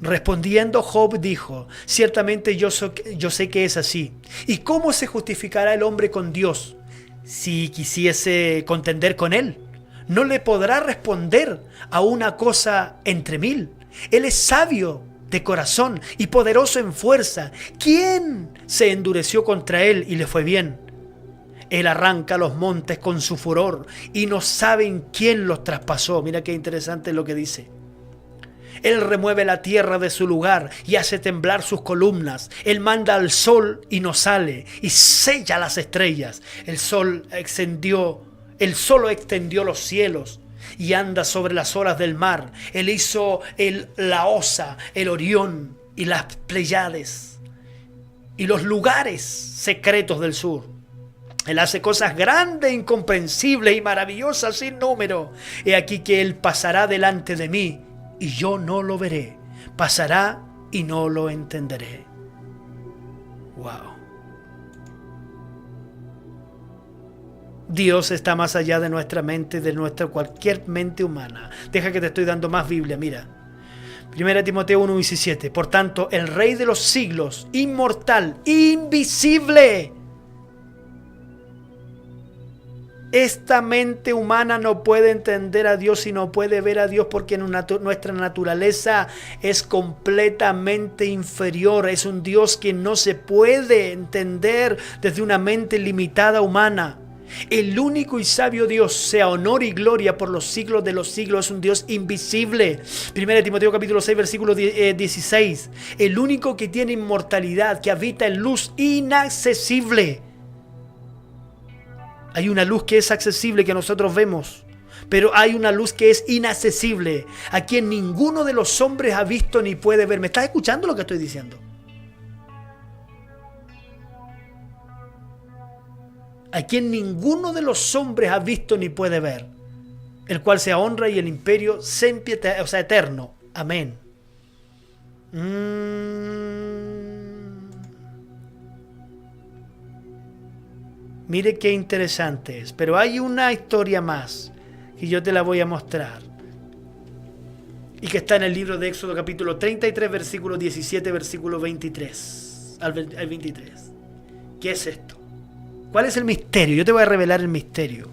Respondiendo Job dijo: ciertamente yo sé que es así. ¿Y cómo se justificará el hombre con Dios si quisiese contender con él? No le podrá responder a una cosa entre mil. Él es sabio de corazón y poderoso en fuerza. ¿Quién se endureció contra él y le fue bien? Él arranca los montes con su furor y no saben quién los traspasó. Mira qué interesante lo que dice. Él remueve la tierra de su lugar y hace temblar sus columnas. Él manda al sol y no sale y sella las estrellas. El solo extendió los cielos y anda sobre las olas del mar. Él hizo la Osa, el Orión y las Pléyades y los lugares secretos del sur. Él hace cosas grandes, incomprensibles y maravillosas sin número. He aquí que Él pasará delante de mí y yo no lo veré. Pasará y no lo entenderé. Wow. Dios está más allá de nuestra mente, de nuestra cualquier mente humana. Deja que te estoy dando más Biblia, mira. 1 Timoteo 1:17. Por tanto, el Rey de los siglos, inmortal, invisible. Esta mente humana no puede entender a Dios y no puede ver a Dios porque nuestra naturaleza es completamente inferior. Es un Dios que no se puede entender desde una mente limitada humana. El único y sabio Dios, sea honor y gloria por los siglos de los siglos, es un Dios invisible. 1 Timoteo capítulo 6, versículo 16. El único que tiene inmortalidad, que habita en luz inaccesible. Hay una luz que es accesible que nosotros vemos, pero hay una luz que es inaccesible, a quien ninguno de los hombres ha visto ni puede ver. ¿Me estás escuchando lo que estoy diciendo? A quien ninguno de los hombres ha visto ni puede ver, el cual sea honra y el imperio siempre, o sea, eterno. Amén. Mire qué interesante es. Pero hay una historia más que yo te la voy a mostrar. Y que está en el libro de Éxodo capítulo 33, versículo 17, versículo 23 al 23. ¿Qué es esto? ¿Cuál es el misterio? Yo te voy a revelar el misterio.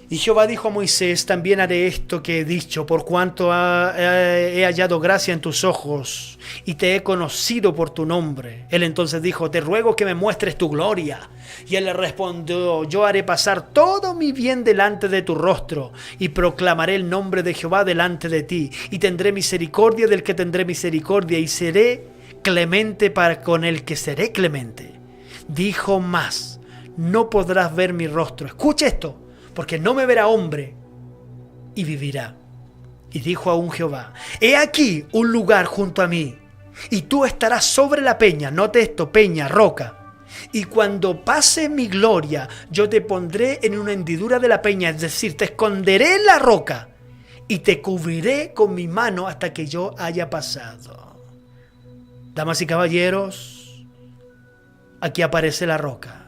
Y Jehová dijo a Moisés, también haré esto que he dicho, por cuanto he hallado gracia en tus ojos y te he conocido por tu nombre. Él entonces dijo, te ruego que me muestres tu gloria. Y él le respondió, yo haré pasar todo mi bien delante de tu rostro y proclamaré el nombre de Jehová delante de ti. Y tendré misericordia del que tendré misericordia y seré clemente para con el que seré clemente. Dijo más, no podrás ver mi rostro. Escucha esto. Porque no me verá hombre y vivirá. Y dijo aún Jehová, he aquí un lugar junto a mí, y tú estarás sobre la peña, note esto, peña, roca. Y cuando pase mi gloria, yo te pondré en una hendidura de la peña, es decir, te esconderé en la roca, y te cubriré con mi mano hasta que yo haya pasado. Damas y caballeros, aquí aparece la roca.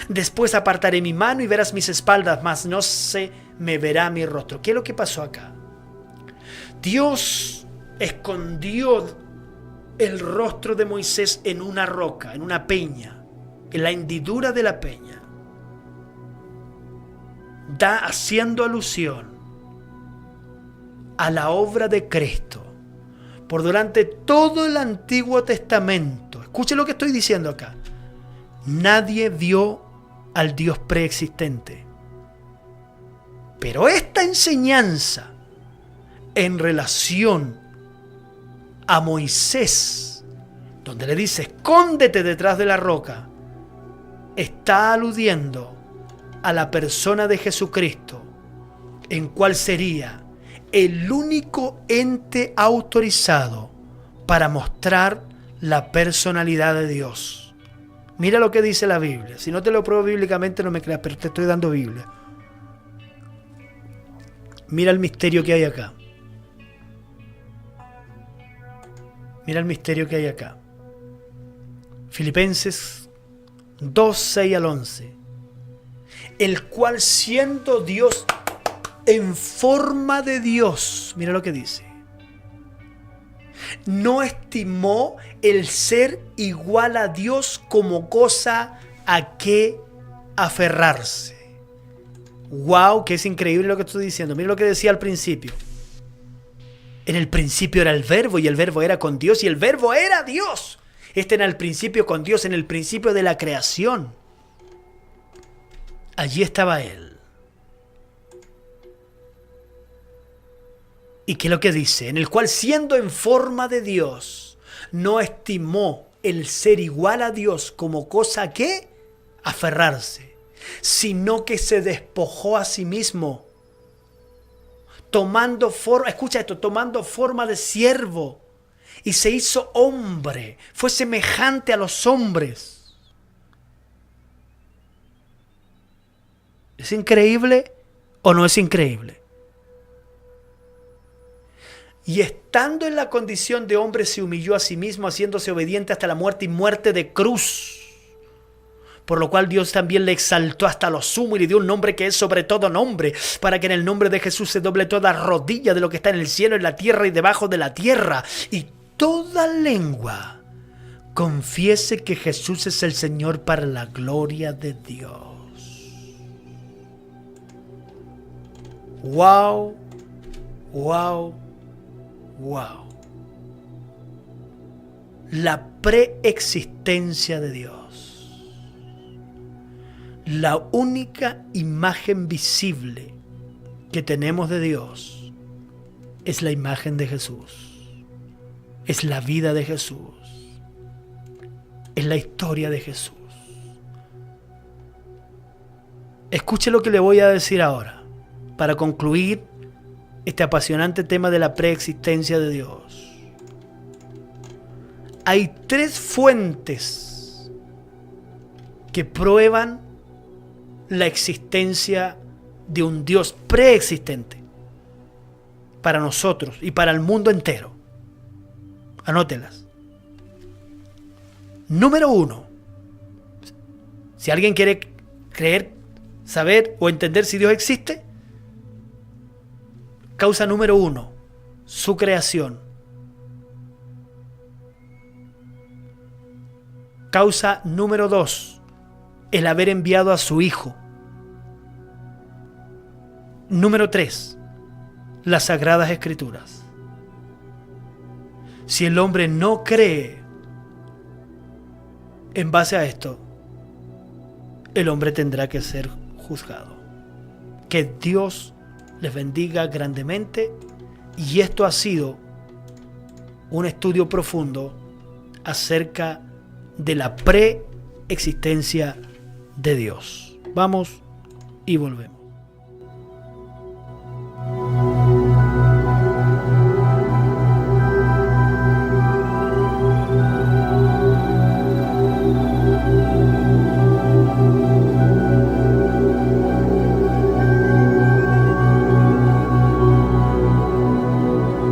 Después apartaré mi mano y verás mis espaldas, mas no se me verá mi rostro. ¿Qué es lo que pasó acá? Dios escondió el rostro de Moisés en una roca, en una peña, en la hendidura de la peña. Haciendo alusión a la obra de Cristo por durante todo el Antiguo Testamento. Escuche lo que estoy diciendo acá. Nadie vio al Dios preexistente. Pero esta enseñanza en relación a Moisés, donde le dice, escóndete detrás de la roca, está aludiendo a la persona de Jesucristo, en cual sería el único ente autorizado para mostrar la personalidad de Dios. Mira lo que dice la Biblia. Si no te lo pruebo bíblicamente no me creas, pero te estoy dando Biblia. Mira el misterio que hay acá. Mira el misterio que hay acá. Filipenses 2, 6 al 11. El cual siendo Dios en forma de Dios, mira lo que dice, no estimó el ser igual a Dios como cosa a que aferrarse. Wow, que es increíble lo que estoy diciendo. Mira lo que decía al principio. En el principio era el verbo y el verbo era con Dios y el verbo era Dios. Este era el principio con Dios, en el principio de la creación. Allí estaba Él. ¿Y qué es lo que dice? En el cual siendo en forma de Dios, no estimó el ser igual a Dios como cosa a que aferrarse, sino que se despojó a sí mismo, tomando forma, escucha esto, tomando forma de siervo, y se hizo hombre, fue semejante a los hombres. ¿Es increíble o no es increíble? Y estando en la condición de hombre se humilló a sí mismo, haciéndose obediente hasta la muerte y muerte de cruz. Por lo cual Dios también le exaltó hasta lo sumo y le dio un nombre que es sobre todo nombre, para que en el nombre de Jesús se doble toda rodilla de lo que está en el cielo, en la tierra y debajo de la tierra, y toda lengua confiese que Jesús es el Señor, para la gloria de Dios. Wow, wow. Wow. La preexistencia de Dios. La única imagen visible que tenemos de Dios es la imagen de Jesús. Es la vida de Jesús. Es la historia de Jesús. Escuche lo que le voy a decir ahora para concluir este apasionante tema de la preexistencia de Dios. Hay tres fuentes que prueban la existencia de un Dios preexistente para nosotros y para el mundo entero. Anótelas. Número 1. Si alguien quiere creer, saber o entender si Dios existe, causa número 1, su creación. Causa número 2, el haber enviado a su Hijo Número 3. Las Sagradas Escrituras. Si el hombre no cree en base a esto, el hombre tendrá que ser juzgado. Que Dios les bendiga grandemente. Y esto ha sido un estudio profundo acerca de la preexistencia de Dios. Vamos y volvemos.